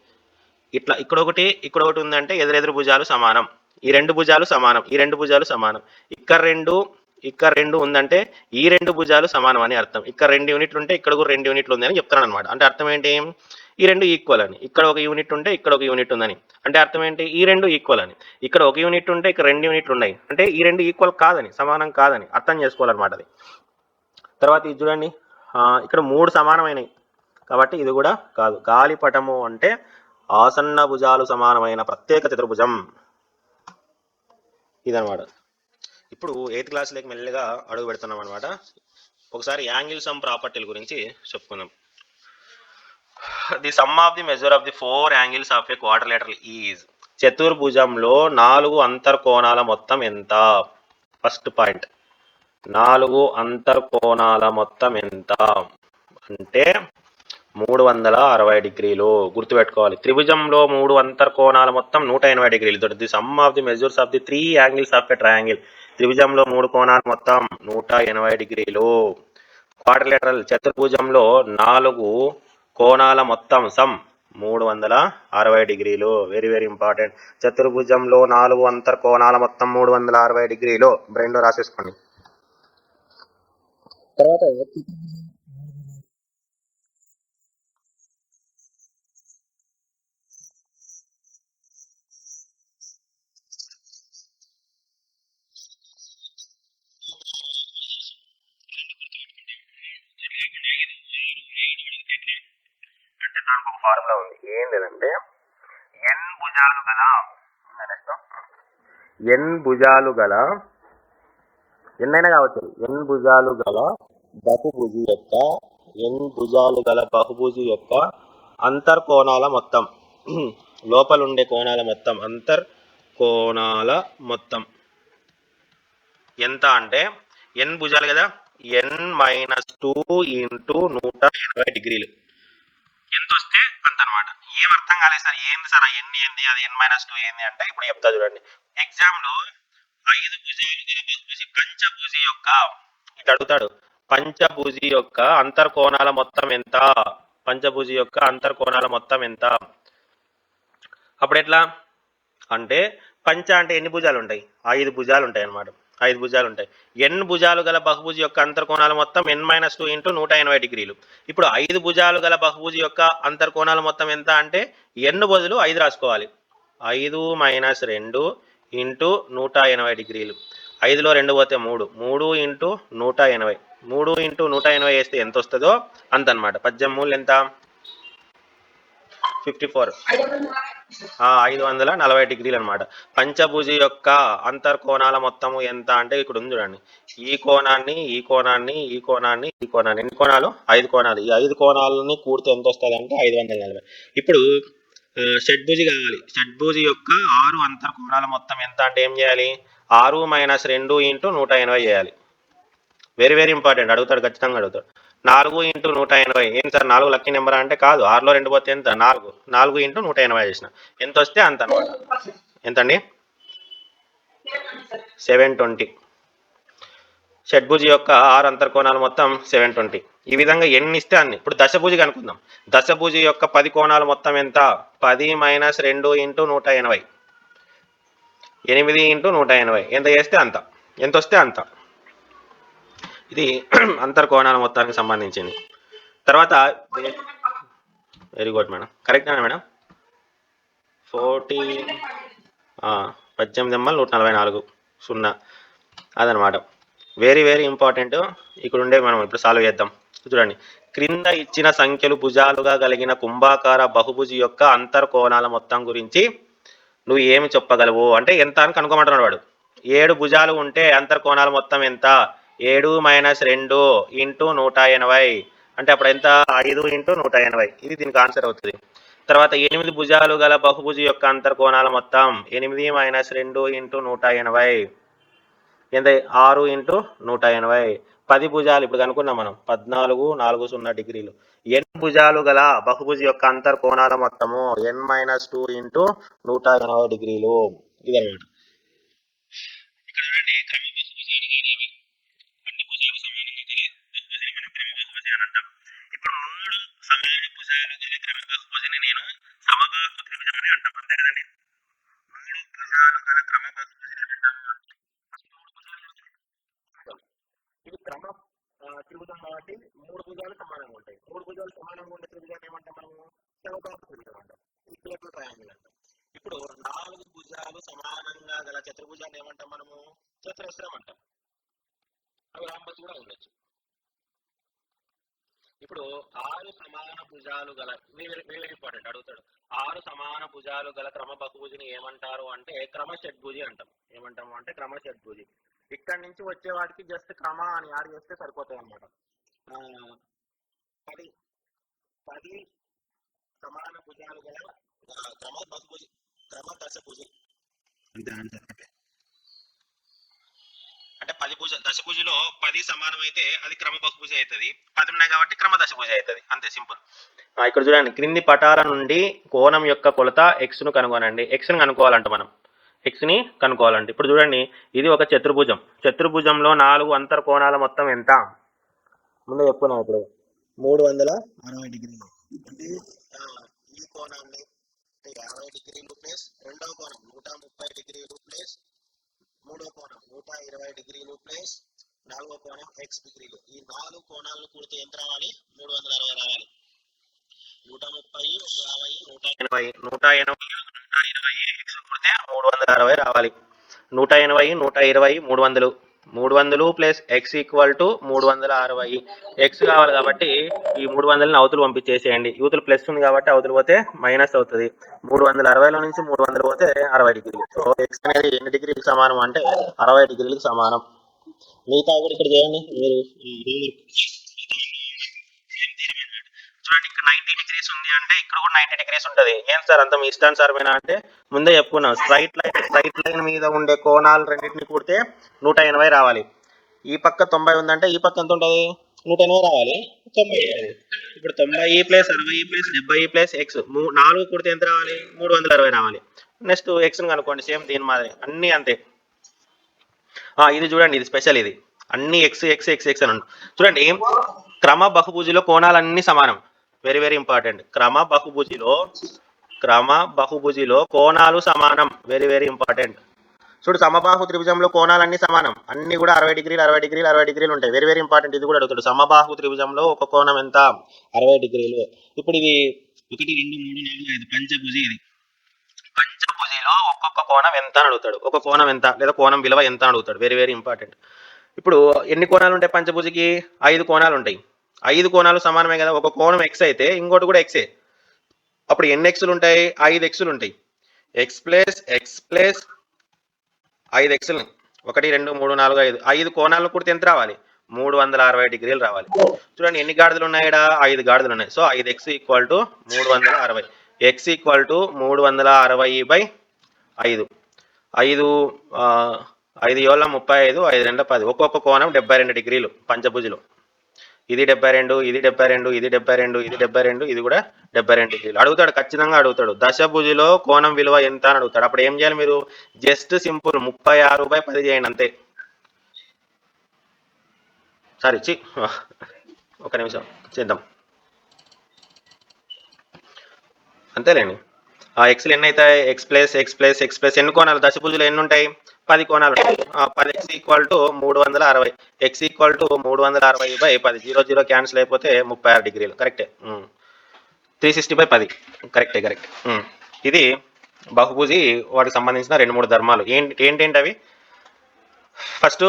ఇట్లా ఇక్కడ ఒకటి ఉందంటే ఎదురెదురు భుజాలు సమానం, ఈ 2 భుజాలు సమానం, ఈ 2 భుజాలు సమానం. ఇక్కడ రెండు ఉందంటే ఈ 2 భుజాలు సమానం అని అర్థం. ఇక్కడ 2 యూనిట్లు ఉంటే ఇక్కడ కూడా 2 యూనిట్లు ఉంది అని చెప్తాను అనమాట. అంటే అర్థం ఏంటి? ఈ 2 ఈక్వల్ అని. ఇక్కడ 1 యూనిట్ ఉంటే ఇక్కడ 1 యూనిట్ ఉందని అంటే అర్థం ఏంటి? ఈ 2 ఈక్వల్ అని. ఇక్కడ 1 యూనిట్ ఉంటే ఇక్కడ 2 యూనిట్లు ఉన్నాయి అంటే ఈ 2 ఈక్వల్ కాదని, సమానం కాదని అర్థం చేసుకోవాలన్నమాట అది. తర్వాత ఇది చూడండి, ఇక్కడ 3 సమానమైనవి కాబట్టి ఇది కూడా కాదు. గాలిపటము అంటే ఆసన్న భుజాలు సమానమైన ప్రత్యేక చతుర్భుజం ఇదనమాట. ఇప్పుడు 8th క్లాస్లోకి మెల్లిగా అడుగు పెడుతున్నాం అనమాట. ఒకసారి యాంగిల్ సమ్ ప్రాపర్టీల గురించి చెప్పుకుందాం. The sum of the measure of the 4 angles of a quadrilateral is. చతుర్భుజంలో 4 అంతర్కోణాల మొత్తం ఎంత? ఫస్ట్ పాయింట్, 4 అంతర్కోణాల మొత్తం ఎంత అంటే 360 డిగ్రీలు. గుర్తుపెట్టుకోవాలి, త్రిభుజంలో 3 అంతర్కోణాల మొత్తం 180 డిగ్రీలు. The sum of the measures of the 3 angles of a triangle. త్రిభుజంలో 3 కోణాలు మొత్తం 180 డిగ్రీలు. క్వాడ్రిలేటరల్ చతుర్భుజంలో 4 కోణాల మొత్తం సమ్ 360 డిగ్రీలు. Very very important. చతుర్భుజంలో 4 అంతర్కోణాల మొత్తం 360 డిగ్రీలు. బ్రెయిన్లో రాసేసుకోండి. తర్వాత ఫార్ములా ఉంది, ఏం లేదంటే ఎన్ భుజాలు గల ఎన్నైనా కావచ్చు, ఎన్ భుజాలు గల బహుభుజి యొక్క అంతర్కోణాల మొత్తం, లోపలుండే కోణాల మొత్తం, అంతర్కోణాల మొత్తం ఎంత అంటే ఎన్ భుజాలు కదా, n-2 ఇంటూ 180 డిగ్రీలు. ఎంత వస్తే అంత అనమాట. ఏం అర్థం కాలేదు సార్, ఏంది సార్ ఎన్ని ఏంది, అది n-2 ఏంది అంటే ఇప్పుడు చెప్తా చూడండి. ఎగ్జామ్లో 5 భుజాలు పంచభుజి యొక్క ఇట్లా అడుగుతాడు. పంచభుజి యొక్క అంతర్కోణాల మొత్తం ఎంత? పంచభుజి యొక్క అంతర్కోణాల మొత్తం ఎంత? అప్పుడు ఎట్లా అంటే పంచ అంటే ఎన్ని భుజాలు ఉంటాయి? 5 భుజాలు ఉంటాయి అన్నమాట. 5 భుజాలు ఉంటాయి. n భుజాలు గల బహుభుజి యొక్క అంతర్కోణాలు మొత్తం n-2 ఇంటూ 180 డిగ్రీలు. ఇప్పుడు 5 భుజాలు గల బహుభుజి యొక్క అంతర్కోణాలు మొత్తం ఎంత అంటే n బదులు 5 రాసుకోవాలి. 5-2 ఇంటూ 180 డిగ్రీలు. 5లో 2 పోతే 3, 3 ఇంటూ 180, 3 ఇంటూ 180 వేస్తే ఎంత వస్తుందో అంత అనమాట. 18 ఎంత? 54, 540 డిగ్రీలు అనమాట. పంచభుజి యొక్క అంతర్కోణాల మొత్తము ఎంత అంటే ఇక్కడ ఉంది చూడండి, ఈ కోణాన్ని ఎన్ని కోణాలు? 5 కోణాలు. ఈ 5 కోణాలని కూడితే ఎంత వస్తుంది అంటే 540. ఇప్పుడు షడ్భుజి కావాలి. షడ్భుజి యొక్క 6 అంతర్కోణాల మొత్తం ఎంత అంటే ఏం చేయాలి? 6-2 ఇంటూ 180 చేయాలి. వెరీ వెరీ ఇంపార్టెంట్, అడుగుతాడు, ఖచ్చితంగా అడుగుతాడు. 4 ఇంటూ 180 ఏం సార్ 4 లక్కీ నెంబర్ అంటే కాదు, 6లో 2 పోతే ఎంత? 4 ఇంటూ 180 చేసిన ఎంత వస్తే అంత అనమాట. ఎంతండి? 720. షడ్భుజి యొక్క 6 అంతర్కోణాలు మొత్తం 720. ఈ విధంగా ఎన్ని ఇస్తే అన్ని. ఇప్పుడు దశభుజి కనుక్కుందాం. దశభుజి యొక్క 10 కోణాలు మొత్తం ఎంత? 10-2 ఇంటూ 180, 8 ఇంటూ 180 ఎంత చేస్తే అంత, ఎంత వస్తే అంత. ఇది అంతర్కోణాల మొత్తానికి సంబంధించింది. తర్వాత వెరీ గుడ్ మేడం, కరెక్టేనా మేడం? 18-144 0 అదనమాట. Very very important. ఇక్కడ ఉండే మనం ఇప్పుడు సాల్వ్ చేద్దాం. చూడండి, క్రింద ఇచ్చిన సంఖ్యలు భుజాలుగా కలిగిన కుంభాకార బహుభుజి యొక్క అంతర్కోణాల మొత్తం గురించి నువ్వు ఏమి చెప్పగలవు అంటే ఎంత అని కనుక్కోమంటున్నాడు వాడు. 7 భుజాలు ఉంటే అంతర్కోణాల మొత్తం ఎంత? 7-2 ఇంటూ 180 అంటే అప్పుడు ఎంత? 5 ఇంటూ 180. ఇది దీనికి ఆన్సర్ అవుతుంది. తర్వాత 8 భుజాలు గల బహుభుజి యొక్క అంతర్కోణాల మొత్తం 8-2 ఇంటూ 180 ఎంత? 6 ఇంటూ 180. 10 భుజాలు ఇప్పుడు కనుక్కున్నాం మనం 14 4 0 డిగ్రీలు. n భుజాలు గల బహుభుజి యొక్క అంతర్కోణాల మొత్తము n-2 ఇంటూ 180 డిగ్రీలు. ఇదన్నమాట. ఇక్కడ చూడండి క్రమ బహుభుజి అని ఏమి అన్ని భుజాలు సమానంగా గల బహుభుజిని మనం క్రమ బహుభుజి అని అంటాం. ఇప్పుడు 3 సమాన భుజాలు గల క్రమ బహుభుజిని నేను సమబాహు త్రిభుజం అని అంటాం. అంతే కదండి. 3 భుజాలు గల క్రమ బహుభుజిని అంటాము. ఇది క్రమ త్రిభుజం కాబట్టి 3 భుజాలు సమానంగా ఉంటాయి. 3 భుజాలు సమానంగా ఉండే త్రిభుజాన్ని ఏమంటాం మనము? సమబాహు త్రిభుజం అంటాం. ఈక్వల్ ట్రయాంగిల్ అంటాం. ఇప్పుడు 4 భుజాలు సమానంగా గల చతుర్భుజాన్ని ఏమంటాం మనము? చతురస్రం అంటాం. అవి రాంబస్ కూడా ఉండొచ్చు. ఇప్పుడు 6 సమాన భుజాలు గల వెరీ ఇంపార్టెంట్ అడుగుతాడు. 6 సమాన భుజాలు గల క్రమ బహుభుజిని ఏమంటారు అంటే క్రమ షడ్భుజి అంటాం. ఏమంటాము అంటే క్రమ షడ్భుజి. ఇక్కడి నుంచి వచ్చే వాటికి జస్ట్ క్రమ అని యాడ్ చేస్తే సరిపోతాయి అన్నమాట. 10 సమాన భుజాలు గల క్రమ బహుభుజి, క్రమ దశభుజి అంటే 10 దశభుజిలో 10 సమానం అయితే అది క్రమ బహుభుజి అవుతుంది. 10 ఉన్నాయి కాబట్టి క్రమ దశభుజి అవుతుంది. అంతే సింపుల్. ఇక్కడ చూడండి, క్రింది పటాల నుండి కోణం యొక్క కొలత x ను కనుగొనండి. x ను కనుక్కోవాలంట మనం. x ని కనుక్కోవాలంటే ఇప్పుడు చూడండి, ఇది ఒక చతుర్భుజం. చతుర్భుజంలో 4 అంతర్కోణాల మొత్తం ఎంత? ముందు చెప్పుకున్నాం. ఇప్పుడు 360 డిగ్రీలు అంటే ఈ కోణాన్ని 50 డిగ్రీలు ప్లస్ రెండవ కోణం 130 డిగ్రీలు ప్లస్ మూడో కోణం 120 డిగ్రీలు ప్లస్ నాలుగో కోణం x డిగ్రీలు. ఈ 4 కోణాలను కూడితే ఎంత రావాలి? 360 రావాలి. 130 150 180 120 x కూడితే 360 రావాలి. 180 120 300 300 plus x equal to 360. x కావాలి కాబట్టి ఈ 300ని అవతలు పంపించేసేయండి. యూతులు ప్లస్ ఉంది కాబట్టి అవతలు పోతే మైనస్ అవుతుంది. 360లో నుంచి 300 పోతే 60 డిగ్రీలు. సో x అనేది ఎన్ని డిగ్రీలకు సమానం అంటే 60 డిగ్రీలకు సమానం. మిగతా కూడా ఇక్కడ చేయండి మీరు. చూడండి, ఇక్కడ 90 డిగ్రీస్ ఉంది అంటే ఇక్కడ కూడా 90 డిగ్రీస్ ఉంటుంది. ఏం సార్ అంత మీ ఇష్టానుసారమేనా అంటే ముందే చెప్పుకున్నాం. స్ట్రైట్ లైన్ మీద ఉండే కోణాలు రెండింటిని కూడితే 180 రావాలి. ఈ పక్క 90 ఉందంటే ఈ పక్క ఎంత ఉంటుంది? 180 రావాలి. 90 ఉంటుంది. ఇప్పుడు 90 ప్లస్ 60 ప్లస్ 70 ప్లస్ ఎక్స్ 4 కూడితే ఎంత రావాలి? 360 రావాలి. నెక్స్ట్ ఎక్స్ని కనుక్కోండి. సేమ్ దీని మాదిరి అన్నీ అంతే. ఇది చూడండి, ఇది స్పెషల్. ఇది అన్ని ఎక్స్ ఎక్స్ ఎక్స్ ఎక్స్ అని చూడండి. క్రమ బహుభుజిలో కోణాలన్నీ సమానం. Very very important. క్రమ బహుభుజిలో కోణాలు సమానం. Very very important. చూడు, సమబాహు త్రిభుజంలో కోణాలన్నీ సమానం. అన్ని కూడా 60 డిగ్రీలు 60 డిగ్రీలు 60 డిగ్రీలు ఉంటాయి. Very very important. ఇది కూడా అడుగుతాడు. సమబాహు త్రిభుజంలో ఒక కోణం ఎంత? 60 డిగ్రీలు. ఇప్పుడు ఇది 1 2 3 4 5 పంచభుజి. ఇది పంచభుజిలో ఒక్కొక్క కోణం ఎంత అని అడుగుతాడు. ఒక కోణం ఎంత లేదా కోణం విలువ ఎంత అని అడుగుతాడు. Very very important. ఇప్పుడు ఎన్ని కోణాలు ఉంటాయి పంచభుజికి? 5 కోణాలు ఉంటాయి. 5 కోణాలు సమానమే కదా. ఒక కోణం ఎక్స్ అయితే ఇంకోటి కూడా ఎక్సే. అప్పుడు ఎన్ని ఎక్స్లు ఉంటాయి? 5 ఎక్స్లు ఉంటాయి. ఎక్స్ ప్లస్ 5 ఎక్స్లు 1 2 3 4 5 5 కోణాలను కూడితే ఎంత రావాలి? 360 డిగ్రీలు రావాలి. చూడండి, ఎన్ని గాడిదలు ఉన్నాయి? 5 గాడిదలు ఉన్నాయి. So 5x equal to 360. x equal to 360 by 5. 5 7 35 5 2 10. ఒక్కొక్క కోణం 72 డిగ్రీలు పంచభుజిలో. ఇది 72, ఇది 72, ఇది 72, ఇది 72, ఇది కూడా 72 డిగ్రీలు. అడుగుతాడు, ఖచ్చితంగా అడుగుతాడు. దశభుజిలో కోణం విలువ ఎంత అని అడుగుతాడు. అప్పుడు ఏం చేయాలి మీరు? జస్ట్ సింపుల్ 36/10 చేయండి అంతే. సరే ఒక నిమిషం చేద్దాం. అంతేలేండి. ఎక్స్లు ఎన్ని అవుతాయి? ఎక్స్ ప్లస్ ఎన్ని కోణాలు? దశభుజిలో ఎన్ని ఉంటాయి? 10 కోణాలు ఉంటాయి. 10x equal to 360. x equal to 360/10. 0 0 cancel అయిపోతే 36 డిగ్రీలు. కరెక్టే. 360/10 కరెక్టే. ఇది బహుభుజి వాటికి సంబంధించిన 2-3 ధర్మాలు. ఏంటేంటి అవి? ఫస్ట్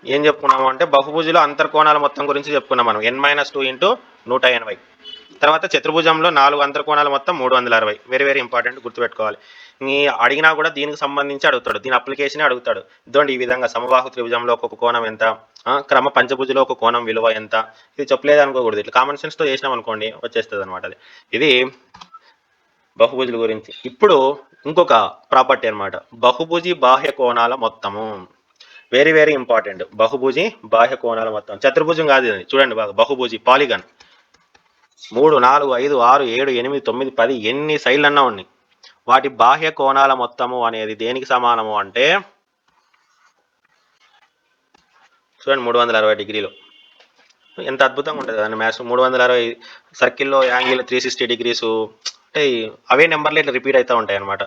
ఏం చెప్పుకున్నాము అంటే బహుభుజిలో అంతర్కోణాల మొత్తం గురించి చెప్పుకున్నాం మనం. n-2 into 180. తర్వాత చతుర్భుజంలో 4 అంతర్కోణాల మొత్తం 360. వెరీ వెరీ ఇంపార్టెంట్, గుర్తుపెట్టుకోవాలి. అడిగినా కూడా దీనికి సంబంధించి అడుగుతాడు. దీని అప్లికేషన్ అడుగుతాడు. ఇదండి ఈ విధంగా సమబాహు త్రిభుజంలో ఒక కోణం ఎంత, క్రమ పంచభుజిలో ఒక కోణం విలువ ఎంత. ఇది చెప్పలేదు అనుకోకూడదు. ఇట్లా కామన్ సెన్స్తో చేసినాం అనుకోండి వచ్చేస్తుంది అనమాట. అది ఇది బహుభుజుల గురించి. ఇప్పుడు ఇంకొక ప్రాపర్టీ అనమాట, బహుభుజి బాహ్య కోణాల మొత్తము. Very very important. బహుభుజి బాహ్య కోణాల మొత్తం. చతుర్భుజం కాదు ఇది, చూడండి బాగా, బహుభుజి పాలిగన్. 3, 4, 5, 6, 7, 8, 9, 10 ఎన్ని సైడ్లు అన్నా ఉన్నాయి. వాటి బాహ్య కోణాల మొత్తము అనేది దేనికి సమానము అంటే చూడండి 360 డిగ్రీలు. ఎంత అద్భుతంగా ఉంటుంది కదండి మ్యాథ్స్. 360 సర్కిల్లో యాంగిల్ 360 డిగ్రీసు అంటే అవే నెంబర్లు ఇట్లా రిపీట్ అవుతూ ఉంటాయి అనమాట.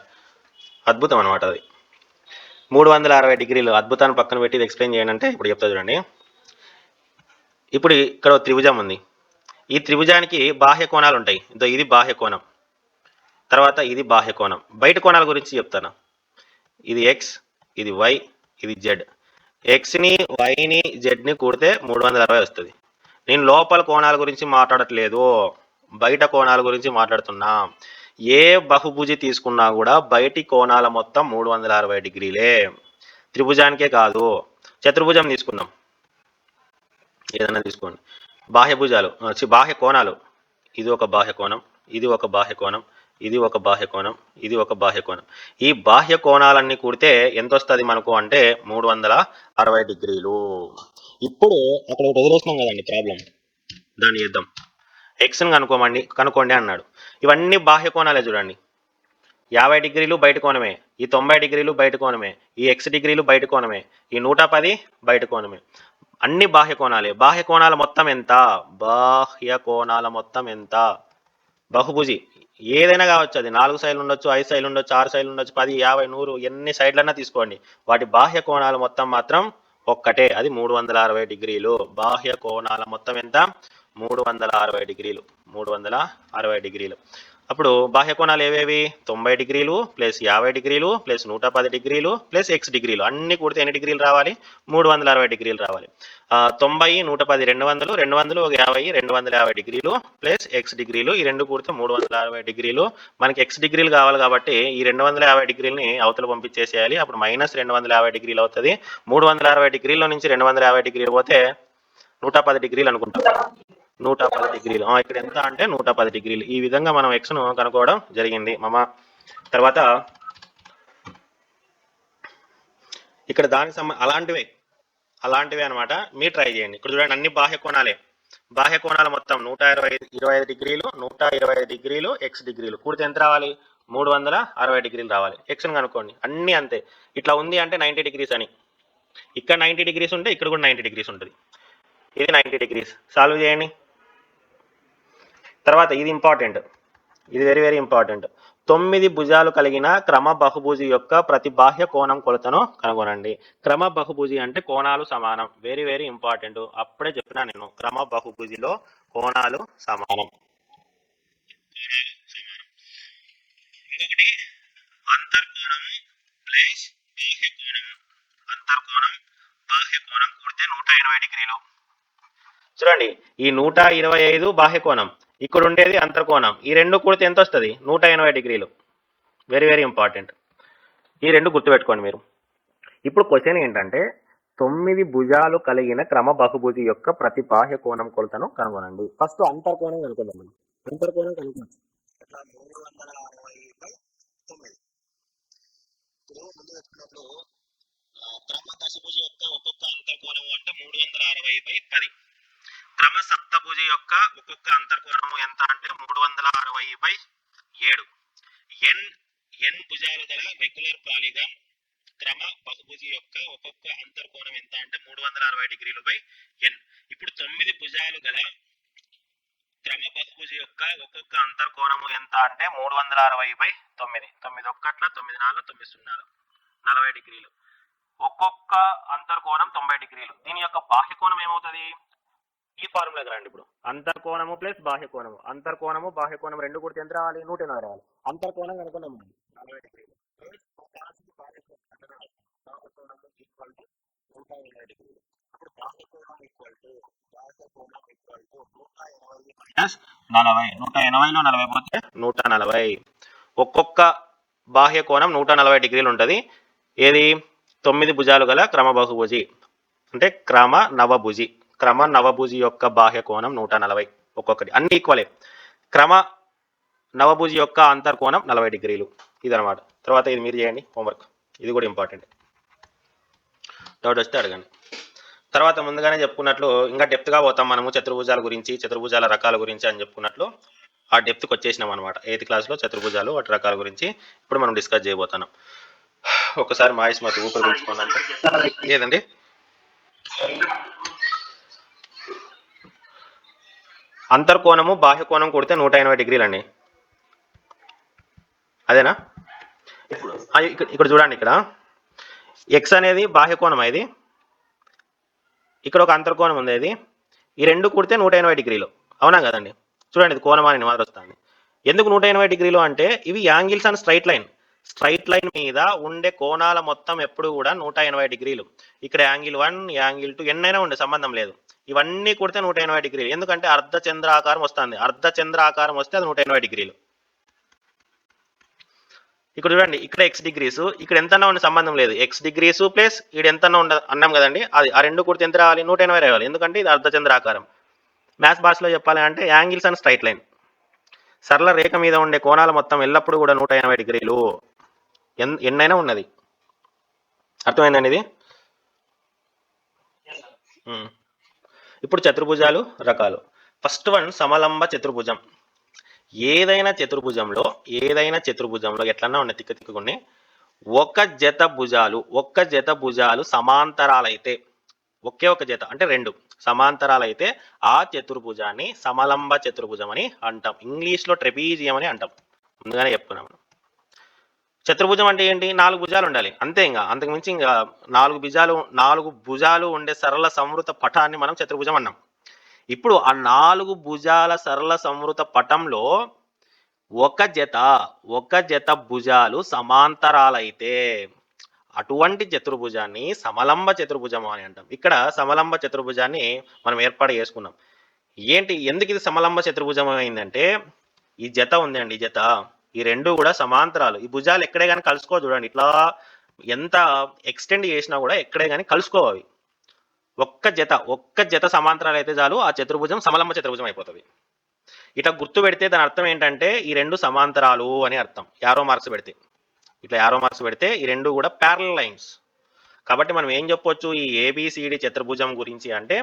అద్భుతం అనమాట అది. 360 డిగ్రీలు అద్భుతాన్ని పక్కన పెట్టి ఇది ఎక్స్ప్లెయిన్ చేయండి అంటే ఇప్పుడు చెప్తా చూడండి. ఇప్పుడు ఇక్కడ త్రిభుజం ఉంది. ఈ త్రిభుజానికి బాహ్య కోణాలు ఉంటాయి. ఇది బాహ్య కోణం, తర్వాత ఇది బాహ్య కోణం. బయట కోణాల గురించి చెప్తాను. ఇది ఎక్స్, ఇది వై, ఇది జెడ్. ఎక్స్ని, వైని, జెడ్ని కూడితే 360 వస్తుంది. నేను లోపల కోణాల గురించి మాట్లాడట్లేదు, బయట కోణాల గురించి మాట్లాడుతున్నా. ఏ బహుభుజి తీసుకున్నా కూడా బయటి కోణాల మొత్తం 360 డిగ్రీలే. త్రిభుజానికే కాదు, చతుర్భుజం తీసుకుందాం, ఏదైనా తీసుకోండి. బాహ్య భుజాలు, బాహ్య కోణాలు. ఇది ఒక బాహ్య కోణం, ఇది ఒక బాహ్య కోణం, ఇది ఒక బాహ్య కోణం, ఇది ఒక బాహ్య కోణం. ఈ బాహ్య కోణాలన్నీ కూడితే ఎంత వస్తుంది మనకు అంటే 360 డిగ్రీలు. ఇప్పుడు అక్కడ ఒకటి వదిలేసినాం కదండి ప్రాబ్లం, దాన్ని చేద్దాం. ఎక్స్ని కనుక్కోండి అన్నాడు. ఇవన్నీ బాహ్య కోణాలే చూడండి. 50 డిగ్రీలు బయట కోణమే, ఈ 90 డిగ్రీలు బయట కోణమే, ఈ ఎక్స్ డిగ్రీలు బయట కోణమే, ఈ 110 బయట కోణమే. అన్ని బాహ్య కోణాలే. బాహ్య కోణాల మొత్తం ఎంత? బాహ్య కోణాల మొత్తం ఎంత? బహుభుజి ఏదైనా కావచ్చు, అది 4 సైడ్లు ఉండొచ్చు, 5 సైడ్లు ఉండొచ్చు, 6 సైడ్లు ఉండొచ్చు, 10, 50, 100 ఎన్ని సైడ్లన్నా తీసుకోండి. వాటి బాహ్య కోణాల మొత్తం మాత్రం ఒక్కటే, అది 360 డిగ్రీలు. బాహ్య కోణాల మొత్తం ఎంత? 360 డిగ్రీలు. 360 డిగ్రీలు. అప్పుడు బాహ్య కోణాలు ఏవేవి? 90 డిగ్రీలు ప్లస్ 50 డిగ్రీలు ప్లస్ 110 డిగ్రీలు ప్లస్ ఎక్స్ డిగ్రీలు. అన్ని కూడితే ఎన్ని డిగ్రీలు రావాలి? 360 డిగ్రీలు రావాలి. 90, 110, 200, 200, 50, 250 డిగ్రీలు ప్లస్ ఎక్స్ డిగ్రీలు. ఈ రెండు కూడితే 360 డిగ్రీలు. మనకి ఎక్స్ డిగ్రీలు కావాలి కాబట్టి ఈ 250 డిగ్రీలని అవతల పంపించేసేయాలి. అప్పుడు మైనస్ 250 డిగ్రీలు అవుతుంది. 360 డిగ్రీల నుంచి 250 డిగ్రీలు పోతే 110 డిగ్రీలు అనుకుంటాం. 110 డిగ్రీలు. ఇక్కడ ఎంత అంటే 110 డిగ్రీలు. ఈ విధంగా మనం ఎక్స్ను కనుక్కోవడం జరిగింది మామ. తర్వాత ఇక్కడ దానికి అలాంటివే అనమాట. మీరు ట్రై చేయండి. ఇక్కడ చూడండి, అన్ని బాహ్య కోణాలే. బాహ్య కోణాల మొత్తం 125 డిగ్రీలు, 120 డిగ్రీలు, ఎక్స్ డిగ్రీలు కూడితే ఎంత రావాలి? 360 డిగ్రీలు రావాలి. ఎక్స్ని కనుక్కోండి. అన్నీ అంతే. ఇట్లా ఉంది అంటే 90 డిగ్రీస్ అని. ఇక్కడ 90 డిగ్రీస్ ఉంటే ఇక్కడ కూడా 90 డిగ్రీస్ ఉంటుంది. ఇది 90 డిగ్రీస్. సాల్వ్ చేయండి. తర్వాత ఇది ఇంపార్టెంట్, ఇది వెరీ వెరీ ఇంపార్టెంట్. 9 భుజాలు కలిగిన క్రమ బహుభుజి యొక్క ప్రతి బాహ్య కోణం కొలతను కనుగొనండి. క్రమ బహుభుజి అంటే కోణాలు సమానం. Very very important. అప్పుడే చెప్పినా నేను, క్రమ బహుభుజిలో కోణాలు సమానం. ఇంకొకటి అంతర్కోణము ప్లస్ బాహ్య కోణము. అంతర్కోణం బాహ్య కోణం కూడితే 180 డిగ్రీలు. చూడండి, ఈ 125 బాహ్య కోణం, ఇక్కడ ఉండేది అంతర్కోణం. ఈ రెండు కూడితే ఎంత వస్తుంది? 180 డిగ్రీలు. Very very important. ఈ రెండు గుర్తుపెట్టుకోండి మీరు. ఇప్పుడు క్వశ్చన్ ఏంటంటే 9 భుజాలు కలిగిన క్రమ బహుభుజి యొక్క ప్రతి బాహ్య కోణం కొలతను కనుగొనండి. ఫస్ట్ అంతర్కోణం కనుక్కుందాం. అంతర్కోణం కనుక్కుందాం. 360/9. ముందు వచ్చినప్పుడు క్రమ దశభుజి యొక్క ఒక్కొక్క అంతర్కోణం అంటే 360/10. క్రమ సప్తభుజి యొక్క ఒక్కొక్క అంతర్కోణము ఎంత అంటే 360/7. ఎన్ భుజాలు గల రెగ్యులర్ పాలిగాన్ క్రమ బహుభుజి యొక్క ఒక్కొక్క అంతర్కోణం ఎంత అంటే 360 డిగ్రీలు బై ఎన్. ఇప్పుడు 9 భుజాలు గల క్రమ బహుభుజి యొక్క ఒక్కొక్క అంతర్కోణము ఎంత అంటే 360/9. 9 ఒక్కట్ల 9 4 9 0 40 డిగ్రీలు. ఒక్కొక్క అంతర్కోణం 90 డిగ్రీలు. దీని యొక్క బాహ్య కోణం ఏమవుతుంది? ఈ ఫార్ములా రండి. ఇప్పుడు అంతర్కోణము ప్లస్ బాహ్య కోణము, అంతర్కోణము బాహ్య కోణం రెండు కూడితే ఎంత రావాలి? 180 రావాలి. అంతర్కోణం కనుక్కున్నాం 40 డిగ్రీలు. అప్పుడు బాహ్య కోణం ఈక్వల్ టు 180 180లో 40 పోతే 140. ఒక్కొక్క బాహ్య కోణం 140 డిగ్రీలు ఉంటుంది. ఏది? 9 భుజాలు గల క్రమ బహుభుజి అంటే క్రమ నవభుజి. క్రమ నవభుజి యొక్క బాహ్య కోణం 140. ఒక్కొక్కటి అన్ని ఈక్వలే. క్రమ నవభుజి యొక్క అంతర్కోణం 40 డిగ్రీలు. ఇదనమాట. తర్వాత ఇది మీరు చేయండి హోంవర్క్, ఇది కూడా ఇంపార్టెంట్. డౌట్ వస్తే అడగండి. తర్వాత ముందుగానే చెప్పుకున్నట్లు ఇంకా డెప్త్గా పోతాం మనము చతుర్భుజాల గురించి, చతుర్భుజాల రకాల గురించి అని చెప్పుకున్నట్లు ఆ డెప్త్కి వచ్చేసినాం అనమాట. 8th క్లాస్లో చతుర్భుజాలు వాటి రకాల గురించి ఇప్పుడు మనం డిస్కస్ చేయబోతున్నాం. ఒకసారి మాయిస్ మతి ఊపిరి పీల్చుకోండి. ఏదండి అంతర్కోణము బాహ్య కోణం కొడితే 180 డిగ్రీలు అండి. అదేనా? ఇక్కడ చూడండి, ఇక్కడ ఎక్స్ అనేది బాహ్య కోణం, ఇది ఇక్కడ ఒక అంతర్కోణం ఉంది, ఇది ఈ రెండు కూడితే 180 డిగ్రీలు, అవునా కదండి? చూడండి, ఇది కోణం అని మాత్రం వస్తుంది. ఎందుకు 180 డిగ్రీలు అంటే ఇవి యాంగిల్స్ అండ్ స్ట్రైట్ లైన్ మీద ఉండే కోణాల మొత్తం ఎప్పుడు కూడా 180 డిగ్రీలు. ఇక్కడ యాంగిల్ 1, యాంగిల్ 2 ఎన్నైనా ఉండే సంబంధం లేదు, ఇవన్నీ కూడితే 180 డిగ్రీలు. ఎందుకంటే అర్ధచంద్రాకారం వస్తుంది, అర్ధచంద్రాకారం వస్తే అది 180 డిగ్రీలు. ఇక్కడ చూడండి, ఇక్కడ ఎక్స్ డిగ్రీస్, ఇక్కడ ఎంతన్నా ఉండే సంబంధం లేదు, ఎక్స్ డిగ్రీస్ ప్లస్ ఇక్కడ ఎంతన్నా ఉండ అన్నాం కదండి, అది ఆ రెండు కూడితే ఎంత రావాలి? 180 రావాలి, ఎందుకంటే ఇది అర్ధచంద్రాకారం. మ్యాథ్స్ భాషలో చెప్పాలి అంటే యాంగిల్స్ అండ్ స్ట్రైట్ లైన్, సరళ రేఖ మీద ఉండే కోణాల మొత్తం ఎల్లప్పుడూ కూడా 180 డిగ్రీలు ఎన్నైనా ఉన్నది. అర్థమైందండి ఇది? ఇప్పుడు చతుర్భుజాలు రకాలు. ఫస్ట్ వన్ సమలంబ చతుర్భుజం. ఏదైనా చతుర్భుజంలో ఎట్లన్నా ఉన్నాయి తిక్కగుండి, ఒక జత భుజాలు సమాంతరాలైతే, ఒకే ఒక జత అంటే రెండు సమాంతరాలైతే ఆ చతుర్భుజాన్ని సమలంబ చతుర్భుజం అని అంటాం. ఇంగ్లీష్లో ట్రెపీజియం అని అంటాం, ముందుగానే చెప్పుకున్నాం. చతుర్భుజం అంటే ఏంటి? 4 భుజాలు ఉండాలి అంతే, ఇంకా అంతకుమించి ఇంకా 4 భుజాలు ఉండే సరళ సంవృత పటాన్ని మనం చతుర్భుజం అన్నాం. ఇప్పుడు ఆ 4 భుజాల సరళ సంవృత పటంలో ఒక జత భుజాలు సమాంతరాలైతే అటువంటి చతుర్భుజాన్ని సమలంబ చతుర్భుజం అని అంటాం. ఇక్కడ సమలంబ చతుర్భుజాన్ని మనం ఏర్పాటు చేసుకున్నాం. ఏంటి, ఎందుకు ఇది సమలంబ చతుర్భుజం అయిందంటే, ఈ జత ఉందండి, ఈ జత, ఈ రెండు కూడా సమాంతరాలు. ఈ భుజాలు ఎక్కడే కానీ కలుసుకో, చూడండి ఇట్లా ఎంత ఎక్స్టెండ్ చేసినా కూడా ఎక్కడే కానీ కలుసుకోవాలి. ఒక్క జత సమాంతరాలు అయితే చాలు, ఆ చతుర్భుజం సమలంబ చతుర్భుజం అయిపోతుంది. ఇట్లా గుర్తు పెడితే దాని అర్థం ఏంటంటే ఈ రెండు సమాంతరాలు అని అర్థం. యారో మార్క్స్ పెడితే ఈ రెండు కూడా ప్యారలల్ లైన్స్. కాబట్టి మనం ఏం చెప్పొచ్చు ఈ ఏబిసిడి చతుర్భుజం గురించి అంటే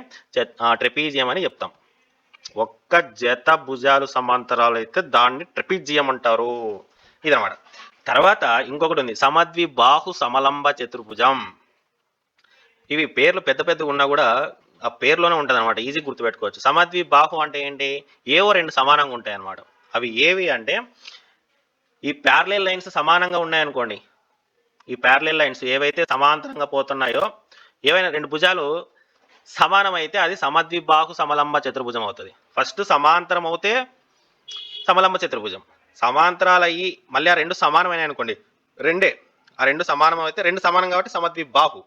ట్రెపీజియం అని చెప్తాం. ఒక్క జత భుజాలు సమాంతరాలు అయితే దాన్ని ట్రెపీజియం అంటారు, ఇదన్నమాట. తర్వాత ఇంకొకటి ఉంది, సమద్విబాహు సమలంబ చతుర్భుజం. ఇవి పేర్లు పెద్ద ఉన్నా కూడా ఆ పేర్లోనే ఉంటుంది అనమాట, ఈజీ గుర్తుపెట్టుకోవచ్చు. సమద్విబాహు అంటే ఏంటి? ఏవో రెండు సమానంగా ఉంటాయి అన్నమాట. అవి ఏవి అంటే, ఈ ప్యారలల్ లైన్స్ సమానంగా ఉన్నాయనుకోండి, ఈ ప్యారలల్ లైన్స్ ఏవైతే సమాంతరంగా పోతున్నాయో, ఏవైనా రెండు భుజాలు సమానమైతే అది సమద్విబాహు సమలంబ చతుర్భుజం అవుతుంది. ఫస్ట్ సమాంతరం అవుతే సమలంబ చతుర్భుజం, సమాంతరాలు అయ్యి మళ్ళీ ఆ రెండు సమానమైన అనుకోండి, ఆ రెండు సమానం అయితే రెండు సమానం కాబట్టి సమద్విబాహు,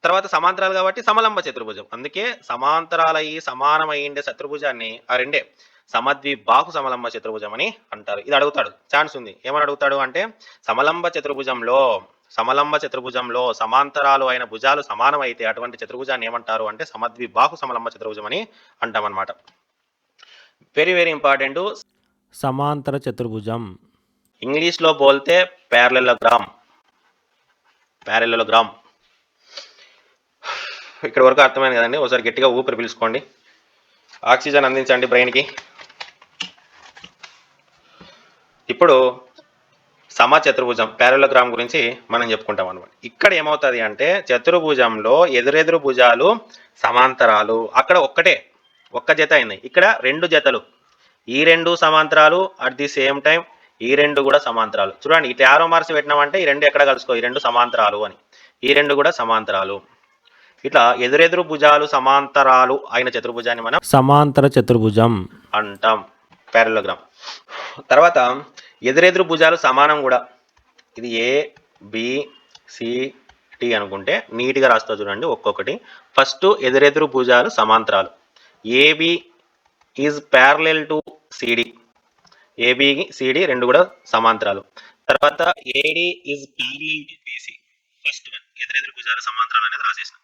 తర్వాత సమాంతరాలు కాబట్టి సమలంబ చతుర్భుజం. అందుకే సమాంతరాలయ్యి సమానమైండే చతుర్భుజాన్ని ఆ రెండే సమద్విబాహు సమలంబ చతుర్భుజం అని అంటారు. ఇది అడుగుతాడు, ఛాన్స్ ఉంది. ఏమని అడుగుతాడు అంటే, సమలంబ చతుర్భుజంలో సమాంతరాలు అయిన భుజాలు సమానమైతే అటువంటి చతుర్భుజాన్ని ఏమంటారు అంటే సమద్విబాహు సమలంబ చతుర్భుజం అని అంటాం అన్నమాట. వెరీ వెరీ ఇంపార్టెంట్, సమాంతర చతుర్భుజం. ఇంగ్లీష్లో బోల్తే ప్యారలెలోగ్రామ్. ఇక్కడ వరకు అర్థమైంది కదండి? ఒకసారి గట్టిగా ఊపిరి పీల్చుకోండి, ఆక్సిజన్ అందించండి బ్రెయిన్కి. ఇప్పుడు సమచతుర్భుజం ప్యారలెలోగ్రామ్ గురించి మనం చెప్పుకుంటాం అనమాట. ఇక్కడ ఏమవుతుంది అంటే, చతుర్భుజంలో ఎదురెదురు భుజాలు సమాంతరాలు, అక్కడ ఒక్క జత అయింది, ఇక్కడ రెండు జతలు, ఈ రెండు సమాంతరాలు, అట్ ది సేమ్ టైం ఈ రెండు కూడా సమాంతరాలు. చూడండి, ఇట్లా యారో మార్క్స్ పెట్టినామంటే ఈ రెండు ఎక్కడ కలుసుకో, ఈ రెండు సమాంతరాలు అని, ఈ రెండు కూడా సమాంతరాలు. ఇట్లా ఎదురెదురు భుజాలు సమాంతరాలు అయిన చతుర్భుజాన్ని మనం సమాంతర చతుర్భుజం అంటాం, ప్యారలెలోగ్రామ్. తర్వాత ఎదురెదురు భుజాలు సమానం కూడా, ఇది ABCD అనుకుంటే నీట్గా రాస్తా చూడండి ఒక్కొక్కటి. ఫస్ట్ ఎదురెదురు భుజాలు సమాంతరాలు, AB is parallel to CD, ABCD రెండు కూడా సమాంతరాలు. తర్వాత AD is parallel to BC, first ఎదురెదురు భుజాలు సమాంతరాలు అనేది రాసేసిన.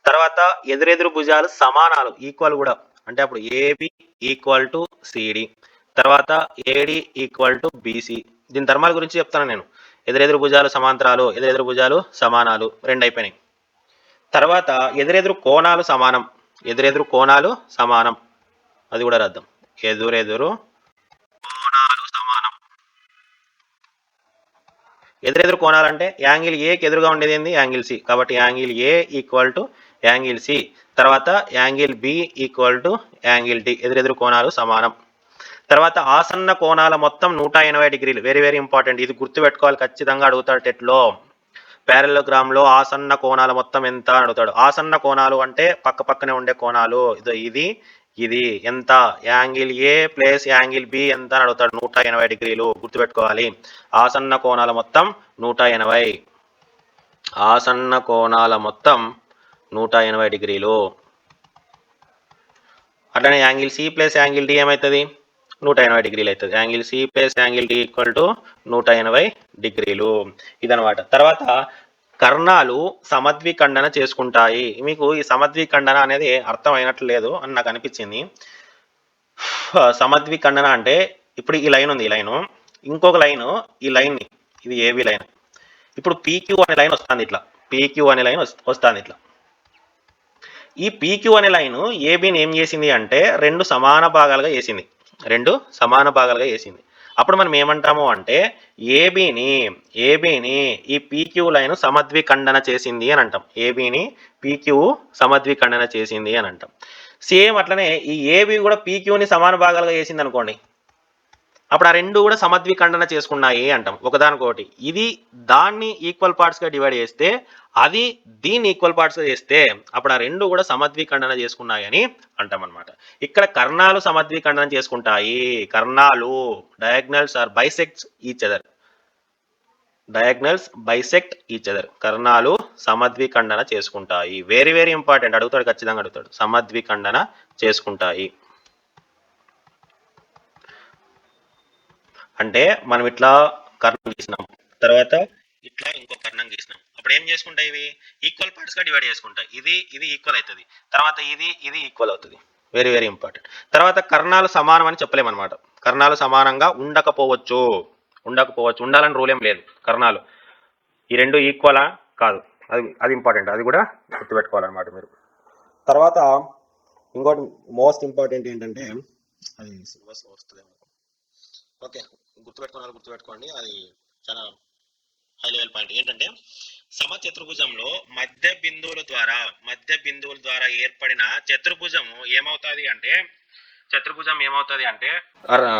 తర్వాత ఎదురెదురు భుజాలు సమానాలు ఈక్వల్ కూడా, అంటే అప్పుడు AB ఈక్వల్ టు CD, తర్వాత AD ఈక్వల్ టు BC. దీని ధర్మాల గురించి చెప్తాను నేను. ఎదురెదురు భుజాలు సమాంతరాలు, ఎదురెదురు భుజాలు సమానాలు రెండు అయిపోయినాయి. తర్వాత ఎదురెదురు కోణాలు సమానం. ఎదురెదురు కోణాలు సమానం, అది కూడా రాద్దాం. ఎదురెదురు కోణాలు సమానం. ఎదురెదురు కోణాలు అంటే యాంగిల్ ఏకి ఎదురుగా ఉండేది ఏంది? Angle C. కాబట్టి angle A equal to angle C. తర్వాత angle B equal to angle D. ఎదురెదురు కోణాలు సమానం. తర్వాత ఆసన్న కోణాల మొత్తం 180 డిగ్రీలు. వెరీ వెరీ ఇంపార్టెంట్, ఇది గుర్తుపెట్టుకోవాలి, ఖచ్చితంగా అడుగుతాడు టెట్లో. పారలోగ్రామ్లో ఆసన్న కోణాల మొత్తం ఎంత అని అడుగుతాడు. ఆసన్న కోణాలు అంటే పక్క పక్కనే ఉండే కోణాలు. ఇది ఇది ఎంత? Angle A plus angle B ఎంత అని అడుగుతాడు. 180 డిగ్రీలు గుర్తుపెట్టుకోవాలి. ఆసన్న కోణాల మొత్తం 180. ఆసన్న కోణాల మొత్తం 180 డిగ్రీలు. అట్లనే angle C plus angle D ఏమవుతుంది? 180 డిగ్రీలు అవుతుంది. Angle C plus angle D equal to 180 డిగ్రీలు. ఇదనమాట. తర్వాత కర్ణాలు సమద్విఖండన చేసుకుంటాయి. మీకు ఈ సమద్విఖండన అనేది అర్థం అయినట్లు లేదు అని నాకు అనిపించింది. సమద్విఖండన అంటే ఇప్పుడు ఈ లైన్ ఉంది, ఈ లైను, ఇంకొక లైను, ఈ లైన్ని, ఇది ఏబి లైన్. ఇప్పుడు పీక్యూ అనే లైన్ వస్తుంది ఇట్లా. పీక్యూ అనే లైన్ వస్తుంది ఇట్లా. ఈ పీక్యూ అనే లైన్ ఏబిని ఏం చేసింది అంటే రెండు సమాన భాగాలుగా వేసింది. రెండు సమాన భాగాలుగా వేసింది. అప్పుడు మనం ఏమంటాము అంటే ఏబిని ఈ పీక్యూ లైన్ సమద్విఖండన చేసింది అని అంటాం. ఏబిని పీక్యూ సమద్విఖండన చేసింది అని అంటాం. సేమ్ అట్లనే ఈ ఏబి కూడా పీక్యూని సమాన భాగాలుగా వేసింది అనుకోండి, అప్పుడు ఆ రెండు కూడా సమద్విఖండన చేసుకున్నాయి అంటాం ఒకదానికొకటి. ఇది దాన్ని ఈక్వల్ పార్ట్స్గా డివైడ్ చేస్తే, అది దీన్ని ఈక్వల్ పార్ట్స్గా చేస్తే అప్పుడు ఆ రెండు కూడా సమద్విఖండన చేసుకున్నాయి అని అంటాం అనమాట. ఇక్కడ కర్ణాలు సమద్విఖండన చేసుకుంటాయి. కర్ణాలు diagonals are bisects each other. Diagonals bisect each other. కర్ణాలు సమద్విఖండన చేసుకుంటాయి. వెరీ వెరీ ఇంపార్టెంట్, అడుగుతాడు, ఖచ్చితంగా అడుగుతాడు. సమద్విఖండన చేసుకుంటాయి అంటే మనం ఇట్లా కర్ణం గీసినాం, తర్వాత ఇట్లా ఇంకో కర్ణం గీసినాం, అప్పుడు ఏం చేసుకుంటాయి? ఇవి ఈక్వల్ పార్ట్స్ గా డివైడ్ చేసుకుంటాయి. ఇది ఈక్వల్ అవుతుంది, తర్వాత ఇది ఈక్వల్ అవుతుంది. Very very important. తర్వాత కర్ణాలు సమానం అని చెప్పలేమన్నమాట. కర్ణాలు సమానంగా ఉండకపోవచ్చు. ఉండాలని రూల్ ఏం లేదు. కర్ణాలు ఈ రెండు ఈక్వలా కాదు, అది ఇంపార్టెంట్, అది కూడా గుర్తుపెట్టుకోవాలన్నమాట మీరు. తర్వాత ఇంకోటి మోస్ట్ ఇంపార్టెంట్ ఏంటంటే, అది వస్తుంది, ఓకే, గుర్తుపెట్టుకోండి, అది చాలా హై లెవెల్ పాయింట్. ఏంటంటే సమచతుర్భుజంలో మధ్య బిందువుల ద్వారా ఏర్పడిన చతుర్భుజము ఏమవుతుంది అంటే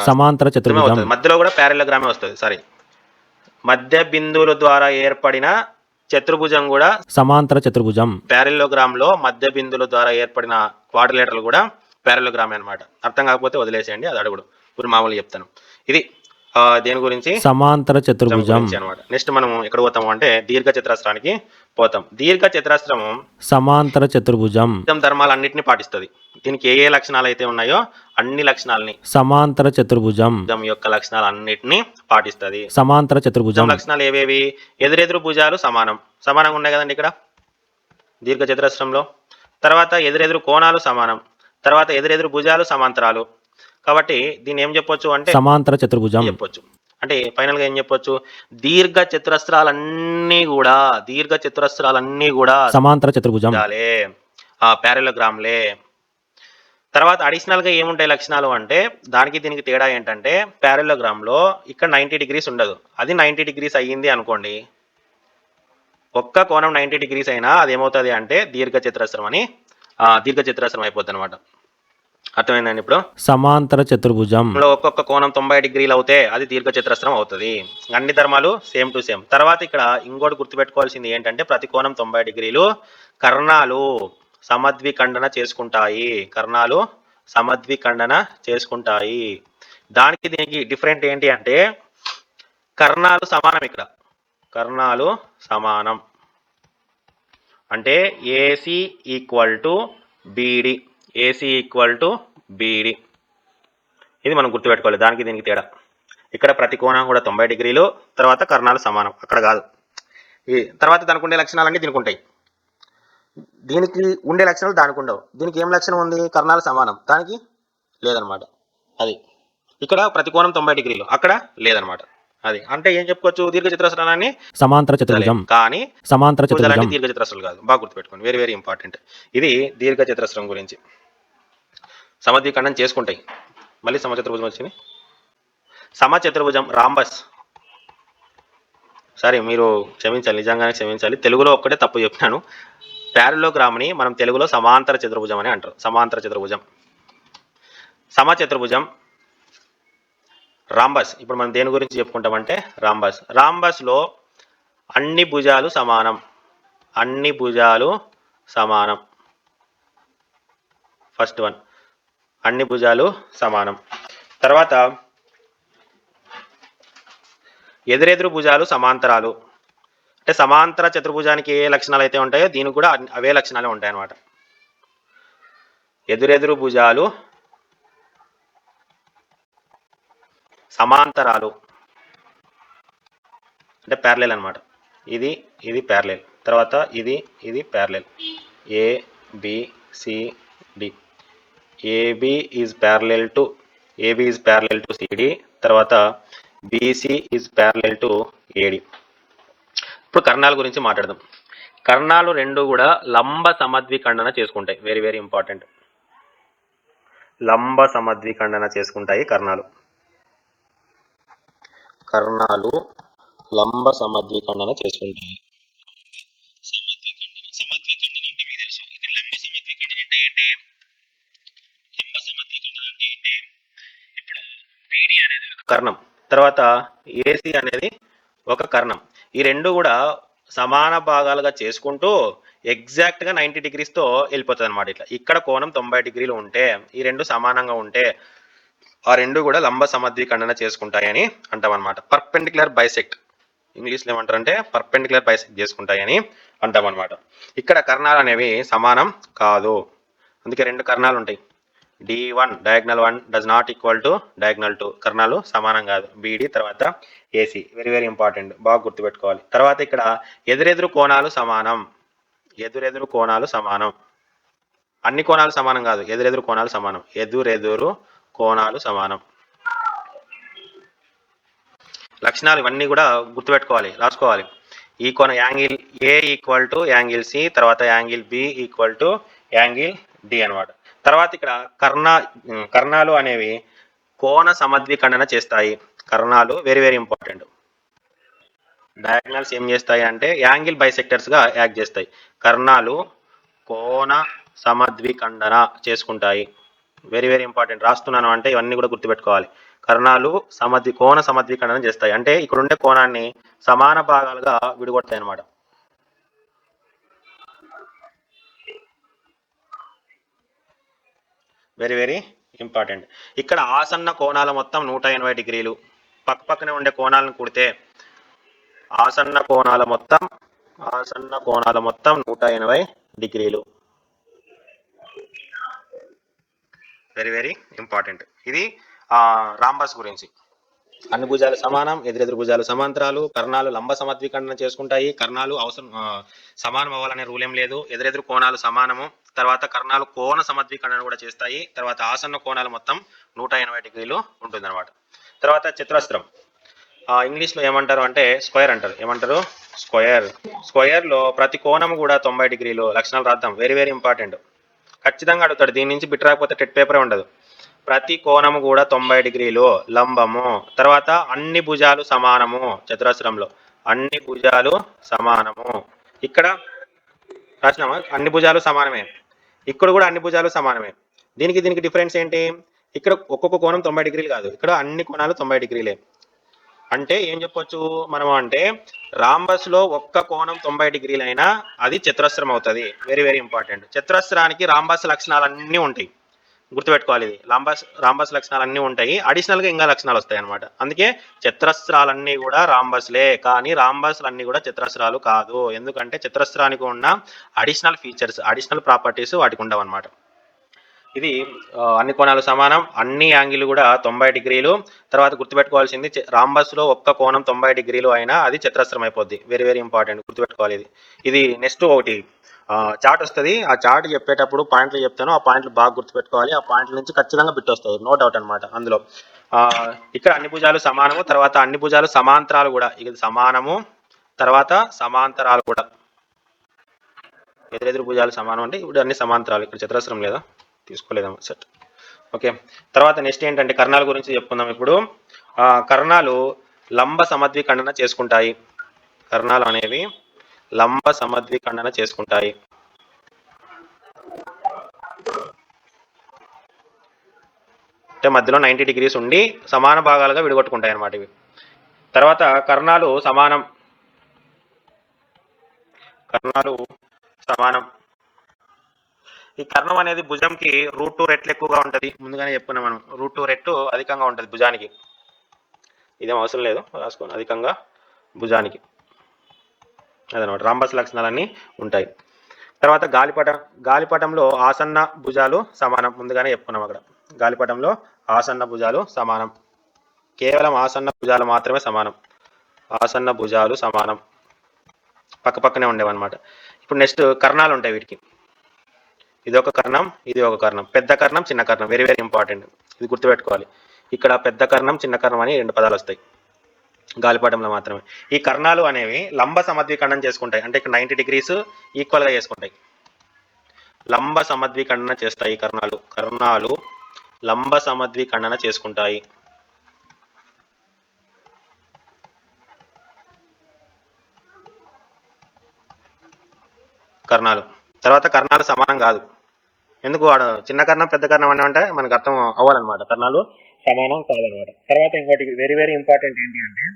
సమాంతర చతుర్భుజం. మధ్యలో కూడా ప్యారలగ్రామే వస్తుంది. సారీ, మధ్య బిందువుల ద్వారా ఏర్పడిన చతుర్భుజం కూడా సమాంతర చతుర్భుజం. ప్యారలోగ్రామ్ లో మధ్య బిందువుల ద్వారా ఏర్పడిన క్వాడ్రిలేటరల్ కూడా ప్యారలోగ్రామే అనమాట. అర్థం కాకపోతే వదిలేసేయండి, అది అడుగుడు, ఇప్పుడు మామూలుగా చెప్తాను. ఇది దేని గురించి? సమాంతర చతుర్భుజం అనమాట. నెక్స్ట్ మనం ఎక్కడ పోతాము అంటే దీర్ఘ చతురస్రానికి పోతాం. దీర్ఘ చతురస్రము సమాంతర చతుర్భుజం ధర్మాలన్నింటినీ పాటిస్తుంది. దీనికి ఏ లక్షణాలు అయితే ఉన్నాయో అన్ని లక్షణాలని సమాంతర చతుర్భుజం యొక్క లక్షణాలన్నింటినీ పాటిస్తుంది. సమాంతర చతుర్భుజం లక్షణాలు ఏవేవి? ఎదురెదురు భుజాలు సమానంగా ఉన్నాయి కదండి ఇక్కడ దీర్ఘ చతురస్రంలో. తర్వాత ఎదురెదురు కోణాలు సమానం. తర్వాత ఎదురెదురు భుజాలు సమాంతరాలు. కాబట్టి దీన్ని ఏం చెప్పొచ్చు అంటే సమాంతర చతుర్భుజం చెప్పొచ్చు. అంటే ఫైనల్ గా ఏం చెప్పొచ్చు? దీర్ఘ చతురస్రాలన్నీ కూడా సమాంతర చతుర్భుజం ప్యారలోగ్రామ్లే. తర్వాత అడిషనల్ గా ఏముంటాయి లక్షణాలు అంటే, దానికి దీనికి తేడా ఏంటంటే, ప్యారలోగ్రామ్ లో ఇక్కడ 90 డిగ్రీస్ ఉండదు. అది 90 డిగ్రీస్ అయ్యింది అనుకోండి, ఒక్క కోణం 90 డిగ్రీస్ అయినా అది ఏమవుతుంది అంటే దీర్ఘ చతురస్రం అయిపోద్ది అనమాట. అర్థమైందండి? ఇప్పుడు సమాంతర చతుర్భుజంలో ఒక్కొక్క కోణం 90 డిగ్రీలు అవుతే అది దీర్ఘ చతురస్రం అవుతుంది. అన్ని ధర్మాలు సేమ్ టు సేమ్. తర్వాత ఇక్కడ ఇంకోటి గుర్తుపెట్టుకోవాల్సింది ఏంటంటే, ప్రతి కోణం 90 డిగ్రీలు. కర్ణాలు సమద్విఖండన చేసుకుంటాయి. దానికి దీనికి డిఫరెంట్ ఏంటి అంటే, కర్ణాలు సమానం. ఇక్కడ కర్ణాలు సమానం అంటే ఏసీ ఈక్వల్ టు బీడి. ఇది మనం గుర్తుపెట్టుకోవాలి. దానికి దీనికి తేడా, ఇక్కడ ప్రతి కోణం కూడా 90 డిగ్రీలు, తర్వాత కర్ణాలు సమానం. అక్కడ కాదు. తర్వాత దానికి ఉండే లక్షణాలన్నీ దీనికి ఉంటాయి. దీనికి ఉండే లక్షణాలు దానికి ఉండవు. దీనికి ఏం లక్షణం ఉంది? కర్ణాలు సమానం, దానికి లేదనమాట. అది ఇక్కడ ప్రతి కోణం 90 డిగ్రీలు, అక్కడ లేదనమాట. అది అంటే ఏం చెప్పుకోవచ్చు, దీర్ఘ చతురస్రాన్ని సమాంతర చతుర్భుజం, కానీ సమాంతర చతుర్భుజం దీర్ఘ చతురస్రాలు కాదు. బాగా గుర్తుపెట్టుకోండి, వెరీ వెరీ ఇంపార్టెంట్. ఇది దీర్ఘ చతురస్రం గురించి. సమద్విఖండం చేసుకుంటాయి. మళ్ళీ సమచతుర్భుజం వచ్చింది. సమచతుర్భుజం రాంబస్, సరే మీరు క్షమించాలి, నిజంగానే క్షమించాలి, తెలుగులో ఒక్కటే తప్పు చెప్పినాను. ప్యారలోగ్రామ్ని మనం తెలుగులో సమాంతర చతుర్భుజం అని అంటారు. సమాంతర చతుర్భుజం, సమచతుర్భుజం రాంబస్. ఇప్పుడు మనం దేని గురించి చెప్పుకుంటామంటే రాంబస్. రాంబస్లో అన్ని భుజాలు సమానం, అన్ని భుజాలు సమానం. ఫస్ట్ వన్, అన్ని భుజాలు సమానం. తర్వాత ఎదురెదురు భుజాలు సమాంతరాలు. అంటే సమాంతర చతుర్భుజానికి ఏ లక్షణాలు అయితే ఉంటాయో దీనికి కూడా అవే లక్షణాలే ఉంటాయి అన్నమాట. ఎదురెదురు భుజాలు సమాంతరాలు అంటే ప్యారలెల్ అన్నమాట. ఇది ఇది ప్యారలెల్, తర్వాత ఇది ఇది parallel. A B C D. AB is parallel to CD, తర్వాత BC is parallel to AD. ఇప్పుడు కర్ణాల గురించి మాట్లాడదాం. కర్ణాలు రెండు కూడా లంబ సమద్విఖండన చేసుకుంటాయి. Very very important. లంబ సమద్విఖండన చేసుకుంటాయి కర్ణాలు. కర్ణాలు లంబ సమద్విఖండన చేసుకుంటాయి. కర్ణం, తర్వాత ఏసీ అనేది ఒక కర్ణం. ఈ రెండు కూడా సమాన భాగాలుగా చేసుకుంటూ ఎగ్జాక్ట్గా 90 డిగ్రీస్తో వెళ్ళిపోతుంది అనమాట. ఇట్లా ఇక్కడ కోణం 90 డిగ్రీలు ఉంటే, ఈ రెండు సమానంగా ఉంటే ఆ రెండు కూడా లంబ సమద్విఖండన చేసుకుంటాయని అంటాం అనమాట. పర్పెండిక్యులర్ బైసెక్ట్, ఇంగ్లీష్లో ఏమంటారంటే పర్పెండిక్యులర్ బైసెక్ట్ చేసుకుంటాయని అంటాం అనమాట. ఇక్కడ కర్ణాలు అనేవి సమానం కాదు, అందుకే రెండు కర్ణాలు ఉంటాయి. D1 diagonal 1 does not equal to diagonal 2. కర్ణాలు సమానం కాదు. BD తర్వాత AC, వెరీ వెరీ ఇంపార్టెంట్, బాగా గుర్తుపెట్టుకోవాలి. తర్వాత ఇక్కడ ఎదురెదురు కోణాలు సమానం. ఎదురెదురు కోణాలు సమానం, అన్ని కోణాలు సమానం కాదు, ఎదురెదురు కోణాలు సమానం. ఎదురెదురు కోణాలు సమానం. లక్షణాలు ఇవన్నీ కూడా గుర్తుపెట్టుకోవాలి, రాసుకోవాలి. ఈ కోణ angle A equal to angle C, తర్వాత angle B equal to angle D అనమాట. తర్వాత ఇక్కడ కర్ణాలు అనేవి కోణ సమద్విఖండన చేస్తాయి. కర్ణాలు వెరీ వెరీ ఇంపార్టెంట్. డయాగ్నల్స్ ఏం చేస్తాయి అంటే యాంగిల్ బైసెక్టర్స్ గా యాక్ట్ చేస్తాయి. కర్ణాలు కోణ సమద్విఖండన చేసుకుంటాయి. వెరీ వెరీ ఇంపార్టెంట్, రాస్తున్నాను అంటే ఇవన్నీ కూడా గుర్తుపెట్టుకోవాలి. కర్ణాలు కోణ సమద్విఖండన చేస్తాయి అంటే ఇక్కడ ఉండే కోణాన్ని సమాన భాగాలుగా విడగొడతాయి అన్నమాట. Very very important. ఇక్కడ ఆసన్న కోణాల మొత్తం 180 డిగ్రీలు. పక్క పక్కనే ఉండే కోణాలను కూడితే ఆసన్న కోణాల మొత్తం 180 డిగ్రీలు. Very very important. ఇది రాంబస్ గురించి. అన్ని భుజాలు సమానం, ఎదురెదురు భుజాలు సమాంతరాలు, కర్ణాలు లంబ సమద్విఖండన చేసుకుంటాయి. కర్ణాలు అవసరం సమానం అవ్వాలనే రూల్ ఏం లేదు. ఎదురెదురు కోణాలు సమానము, తర్వాత కర్ణాలు కోణ సమద్విఖండన కూడా చేస్తాయి. తర్వాత ఆసన్న కోణాలు మొత్తం 180 డిగ్రీలు ఉంటుంది అనమాట. తర్వాత చతురస్రం, ఇంగ్లీష్లో ఏమంటారు అంటే స్క్వేర్ అంటారు. ఏమంటారు? స్క్వేర్ లో ప్రతి కోణము కూడా 90 డిగ్రీలు. లక్షణాలు రాద్దాం, వెరీ వెరీ ఇంపార్టెంట్. ఖచ్చితంగా అడుగుతాడు, దీని నుంచి బిట్ రాకపోతే టెట్ పేపరే ఉండదు. ప్రతి కోణము కూడా 90 డిగ్రీలు లంబము. తర్వాత అన్ని భుజాలు సమానము. చతురస్రంలో అన్ని భుజాలు సమానము. ఇక్కడ రాసినామా? అన్ని భుజాలు సమానమే. ఇక్కడ కూడా అన్ని భుజాలు సమానమే. దీనికి డిఫరెన్స్ ఏంటి? ఇక్కడ ఒక్కొక్క కోణం 90 డిగ్రీలు కాదు, ఇక్కడ అన్ని కోణాలు 90 డిగ్రీలే. అంటే ఏం చెప్పొచ్చు మనం అంటే రాంబస్ లో ఒక్క కోణం 90 డిగ్రీలు అయినా అది చతురస్రం అవుతుంది. Very very important. చతురస్రానికి రాంబస్ లక్షణాలు అన్నీ ఉంటాయి, గుర్తుపెట్టుకోవాలి. ఇది రాంబస్ లక్షణాలు అన్నీ ఉంటాయి, అడిషనల్ గా ఇంకా లక్షణాలు వస్తాయి అనమాట. అందుకే చతురస్రాలన్నీ కూడా రాంబస్లే, కానీ రాంబస్లు అన్నీ కూడా చతురస్రాలు కాదు. ఎందుకంటే చతురస్రానికి ఉన్న అడిషనల్ ఫీచర్స్, అడిషనల్ ప్రాపర్టీస్ వాటికి ఉండవు అనమాట. ఇది అన్ని కోణాలు సమానం, అన్ని యాంగిల్ కూడా 90 డిగ్రీలు. తర్వాత గుర్తుపెట్టుకోవాల్సింది, రాంబస్ లో ఒక్క కోణం 90 డిగ్రీలు అయినా అది చతురస్రం అయిపోద్ది. వెరీ వెరీ ఇంపార్టెంట్, గుర్తుపెట్టుకోవాలి. ఇది నెక్స్ట్ ఒకటి చార్ట్ వస్తుంది. ఆ చార్ట్ చెప్పేటప్పుడు పాయింట్లు చెప్తాను, ఆ పాయింట్లు బాగా గుర్తుపెట్టుకోవాలి. ఆ పాయింట్ల నుంచి ఖచ్చితంగా బిట్ వస్తుంది, నో డౌట్ అనమాట. అందులో ఇక్కడ అన్ని భుజాలు సమానము, తర్వాత అన్ని భుజాలు సమాంతరాలు కూడా. ఇది సమానము, తర్వాత సమాంతరాలు కూడా. ఎదురెదురు భుజాలు సమానం అంటే ఇప్పుడు అన్ని సమాంతరాలు. ఇక్కడ చతురస్రం లేదా, తీసుకోలేదమ్మా సెట్. ఓకే, తర్వాత నెక్స్ట్ ఏంటంటే కర్ణాల గురించి చెప్పుకుందాం ఇప్పుడు. కర్ణాలు లంబ సమద్విఖండన చేసుకుంటాయి. కర్ణాలు అనేవి లంబ సమద్విఖండన చేసుకుంటాయి. అంటే మధ్యలో 90 డిగ్రీస్ ఉండి సమాన భాగాలుగా విడగొట్టుకుంటాయి అన్నమాట ఇవి. తర్వాత కర్ణాలు సమానం. కర్ణాలు సమానం. ఈ కర్ణం అనేది భుజంకి √2 రెట్లు ఎక్కువగా ఉంటుంది. ముందుగానే చెప్పుకున్నాం మనం, √2 రెట్లు అధికంగా ఉంటుంది భుజానికి. ఇదేం అవసరం లేదు, రాసుకోండి. అధికంగా భుజానికి అదనమాట. రాంబస్ లక్షణాలన్నీ ఉంటాయి. తర్వాత గాలిపటంలో ఆసన్న భుజాలు సమానం. ముందుగానే చెప్పుకున్నాం అక్కడ. గాలిపటంలో ఆసన్న భుజాలు సమానం. కేవలం ఆసన్న భుజాలు మాత్రమే సమానం. ఆసన్న భుజాలు సమానం, పక్క పక్కనే ఉండేవన్నమాట. ఇప్పుడు నెక్స్ట్ కర్ణాలు ఉంటాయి వీటికి. ఇది ఒక కర్ణం, ఇది ఒక కర్ణం. పెద్ద కర్ణం, చిన్న కర్ణం, వెరీ వెరీ ఇంపార్టెంట్. ఇది గుర్తుపెట్టుకోవాలి. ఇక్కడ పెద్ద కర్ణం, చిన్న కర్ణం అని 2 పదాలు వస్తాయి గాలిపటంలో మాత్రమే. ఈ కర్ణాలు అనేవి లంబ సమద్విఖండన చేసుకుంటాయి. అంటే ఇక్కడ 90 డిగ్రీస్ ఈక్వల్గా చేసుకుంటాయి. లంబ సమద్విఖండన చేస్తాయి కర్ణాలు. కర్ణాలు లంబ సమద్విఖండన చేసుకుంటాయి. కర్ణాలు. తర్వాత కర్ణాలు సమానం కాదు. ఎందుకు? చిన్న కర్ణం పెద్ద కర్ణం అని అంటే మనకు అర్థం అవ్వాలన్నమాట. కర్ణాలు సమానం కాదనమాట. తర్వాత ఇంకోటి వెరీ వెరీ ఇంపార్టెంట్ ఏంటి అంటే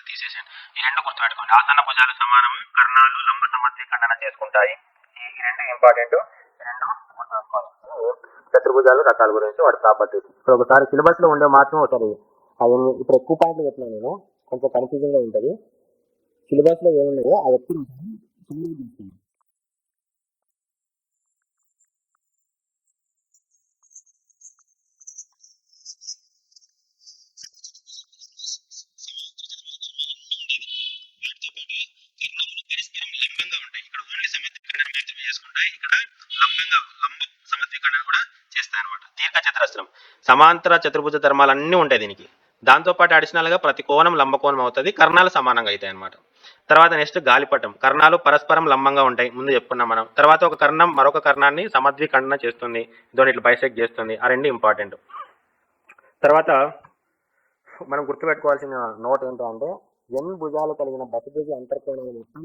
తీసేసాను. ఈ 2 గుర్తుపెట్టుకోండి. ఆసన్న భుజాలు సమానము, కర్ణాలు లంబ సమద్విఖండన చేసుకుంటాయి. ఈ 2 ఇంపార్టెంట్. 2 గుర్తుపెట్టుకోవాలి. చతుర్భుజాలు రకాల గురించి వాటి ప్రాపర్టీస్. ఇప్పుడు ఒకసారి సిలబస్ లో ఉండే మాత్రం ఒకసారి అవన్నీ ఇప్పుడు ఎక్కువ పాయింట్లు పెట్టినాను నేను, కొంచెం కన్ఫ్యూజన్ గా ఉంటుంది. సిలబస్ లో ఏమున్నాయో అది ఎప్పుడు లంబంగా ఉంటాయి. ఇక్కడ ఓన్లీ సమద్విఖండన మాత్రమే చేసుకుంటాయి. ఇక్కడ లంబ సమద్విఖండన కూడా చేస్తాయి అనమాట. దీర్ఘ చతురస్రం, సమాంతర చతుర్భుజ ధర్మాలన్నీ ఉంటాయి దీనికి. దాంతోపాటు అడిషనల్ గా ప్రతి కోణం లంబకోణం అవుతుంది. కర్ణాలు సమానంగా అవుతాయి అనమాట. తర్వాత నెక్స్ట్ గాలిపటం. కర్ణాలు పరస్పరం లంబంగా ఉంటాయి, ముందు చెప్పుకున్నాం మనం. తర్వాత ఒక కర్ణం మరొక కర్ణాన్ని సమద్విఖండన చేస్తుంది, ఇదో ఇట్లా బైసెక్ట్ చేస్తుంది. ఆ 2 ఇంపార్టెంట్. తర్వాత మనం గుర్తుపెట్టుకోవాల్సిన నోట్ ఏంటంటే n భుజాలు కలిగిన బహుభుజ అంతర్కోణాలు మొత్తం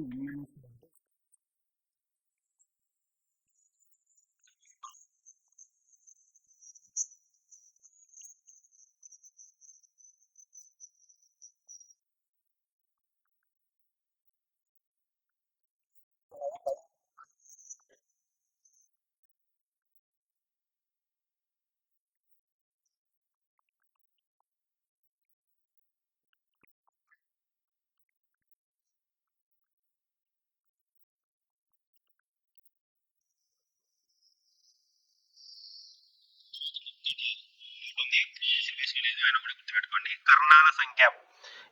గుర్తుపెట్టుకోండి. కర్ణాల సంఖ్య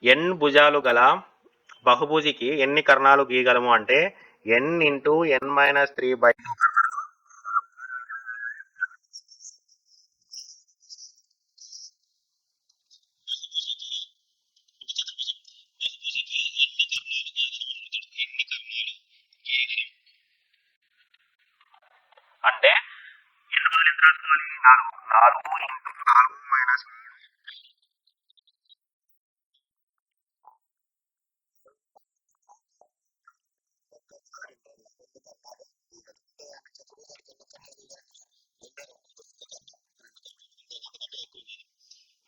n భుజాలు గల బహుభుజికి ఎన్ని కర్ణాలు గీయగలము అంటే n × n-3/2. అంటే n బదులు ఎంత రాసుకోవాలి? 4. 4 × 4 - 3.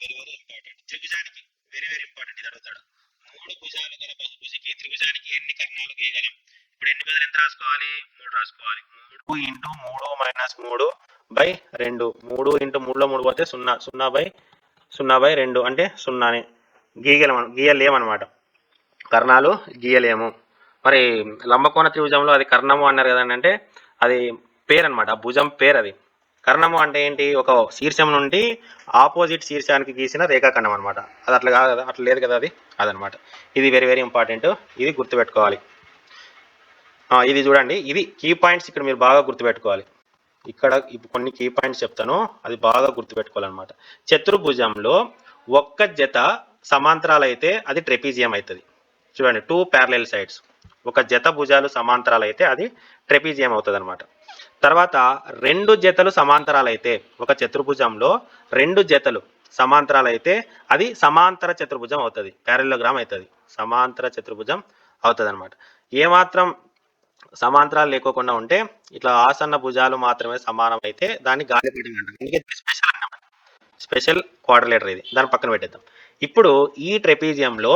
Very very important. త్రిభుజానికి వెరీ వెరీ ఇంపార్టెంట్. ఇది అడుగుతాడు. 3 భుజాలు గల బహుభుజికి త్రిభుజానికి ఎన్ని కర్ణాలు గీయగలం? ఇప్పుడు ఎన్ని బదులు ఎంత రాసుకోవాలి? 3 రాసుకోవాలి. 3 × 3 - 3/2. 3 × 3లో 3 పోతే 0. 0/2 అంటే 0నే. గీయలేమన్నమాట. కర్ణాలు గీయలేము. మరి లంబకోణ త్రిభుజంలో అది కర్ణము అన్నారు కదండి. అంటే అది పేరు అనమాట, భుజం పేరు అది. కర్ణము అంటే ఏంటి? ఒక శీర్షం నుండి ఆపోజిట్ శీర్షానికి గీసిన రేఖాఖండం అనమాట. అది అట్లా కాదు కదా, అట్లా లేదు కదా, అదనమాట. ఇది వెరీ వెరీ ఇంపార్టెంట్, ఇది గుర్తుపెట్టుకోవాలి. ఇది చూడండి, ఇది కీ పాయింట్స్ ఇక్కడ మీరు బాగా గుర్తుపెట్టుకోవాలి. ఇక్కడ కొన్ని కీ పాయింట్స్ చెప్తాను, అది బాగా గుర్తుపెట్టుకోవాలన్నమాట. చతుర్భుజంలో ఒక్క జత సమాంతరాలు అయితే అది ట్రెపీజియం అవుతుంది. చూడండి, 2 ప్యారలెల్ సైడ్స్, ఒక జత భుజాలు సమాంతరాలు అయితే అది ట్రెపీజియం అవుతుంది అనమాట. తర్వాత 2 జతలు సమాంతరాలు అయితే, ఒక చతుర్భుజంలో 2 జతలు సమాంతరాలు అయితే అది సమాంతర చతుర్భుజం అవుతుంది, ప్యారలోగ్రామ్ అవుతుంది, సమాంతర చతుర్భుజం అవుతుంది అనమాట. ఏమాత్రం సమాంతరాలు లేకోకుండా ఉంటే, ఇట్లా ఆసన్న భుజాలు మాత్రమే సమానం అయితే దాన్ని గాలిపటం అంటాం. అందుకే స్పెషల్ అన్నమాట, స్పెషల్ క్వాడ్రిలేటర్ ఇది, దాన్ని పక్కన పెట్టేద్దాం. ఇప్పుడు ఈ ట్రెపీజియంలో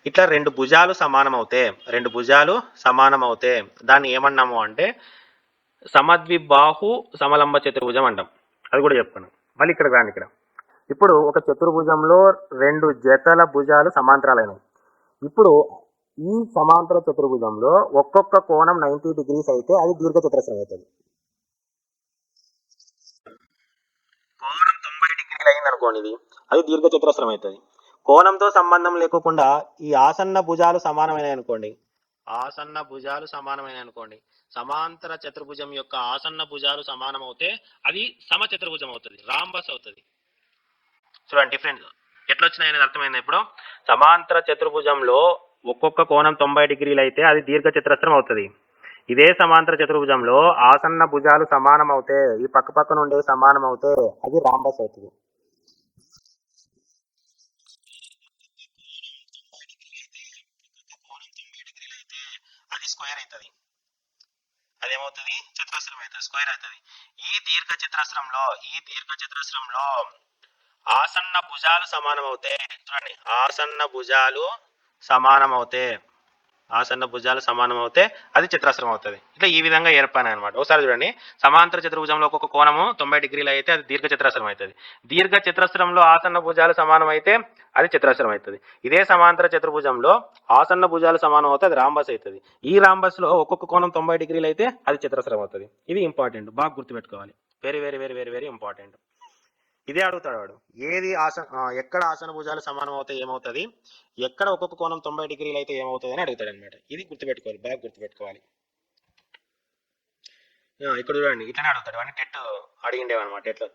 ఇట్లా 2 భుజాలు సమానం అవుతే, 2 భుజాలు సమానం అవుతే దాన్ని ఏమన్నాము అంటే సమద్విబాహు సమలంబ చతుర్భుజం అంటాం. అది కూడా చెప్పుకున్నాం. మళ్ళీ ఇక్కడ రాండి, ఇక్కడ ఇప్పుడు ఒక చతుర్భుజంలో 2 జతల భుజాలు సమాంతరాలైనవి. ఇప్పుడు ఈ సమాంతర చతుర్భుజంలో ఒక్కొక్క కోణం 90 డిగ్రీస్ అయితే అది దీర్ఘ చతురస్రం అవుతుంది. కోణం 90 డిగ్రీలు అయింది అనుకోండి, ఇది అది దీర్ఘ చతురస్రం అవుతుంది. కోణంతో సంబంధం లేకుండా ఈ ఆసన్న భుజాలు సమానమైన అనుకోండి, ఆసన్న భుజాలు సమానమైన అనుకోండి, సమాంతర చతుర్భుజం యొక్క ఆసన్న భుజాలు సమానం అవుతే అది సమ చతుర్భుజం అవుతుంది, రాంబస్ అవుతుంది. చూడండి డిఫరెన్స్ ఎట్లా వచ్చినాయనేది అర్థమైంది. ఇప్పుడు సమాంతర చతుర్భుజంలో ఒక్కొక్క కోణం 90 డిగ్రీలు అయితే అది దీర్ఘ చతురస్రం అవుతుంది. ఇదే సమాంతర చతుర్భుజంలో ఆసన్న భుజాలు సమానం అవుతే, ఈ పక్క పక్కన ఉండే సమానం అవుతే అది రాంబస్ అవుతుంది. అది స్క్వేర్ అవుతుంది, అదేమవుతుంది? చతురస్రం అవుతుంది, స్క్వేర్ అవుతుంది. ఈ దీర్ఘ చతురస్రంలో ఆసన్న భుజాలు సమానం అవుతే, చూడండి, ఆసన్న భుజాలు సమానం అవుతే అది చతురస్రం అవుతుంది. ఇట్లా ఈ విధంగా ఏర్పాను అనమాట. ఒకసారి చూడండి, సమాంతర చతుర్భుజంలో ఒక్కొక్క కోణము 90 డిగ్రీలు అయితే అది దీర్ఘ చతురస్రం అవుతుంది. దీర్ఘ చతురస్రంలో ఆసన్న భుజాలు సమానం అయితే అది చతురస్రం అవుతుంది. ఇదే సమాంతర చతుర్భుజంలో ఆసన్న భుజాలు సమానం అవుతే అది రాంబస్ అవుతుంది. ఈ రాంబస్ లో ఒక్కొక్క కోణం 90 డిగ్రీలు అయితే అది చతురస్రం అవుతుంది. ఇది ఇంపార్టెంట్, బాగా గుర్తుపెట్టుకోవాలి. Very very very very very important. ఇదే అడుగుతాడు వాడు, ఏది ఎక్కడ ఆసన భుజాలు సమానం అవుతాయి ఏమవుతుంది, ఎక్కడ ఒక్కొక్క కోణం 90 డిగ్రీలు అయితే ఏమవుతుంది అని అడుగుతాడు అనమాట. ఇది గుర్తుపెట్టుకోవాలి, బాగా గుర్తుపెట్టుకోవాలి. ఇక్కడ చూడండి, ఇట్లనే అడుగుతాడు అని టెట్ అడిగిండేవన్నమాట. ఎట్లా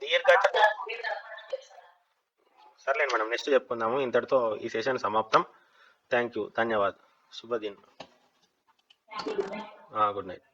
సర్లేండి, మనం నెక్స్ట్ చెప్పుకుందాము. ఇంతటితో ఈ సెషన్ సమాప్తం. థ్యాంక్ యూ, ధన్యవాద్, శుభదిన్, గుడ్ నైట్.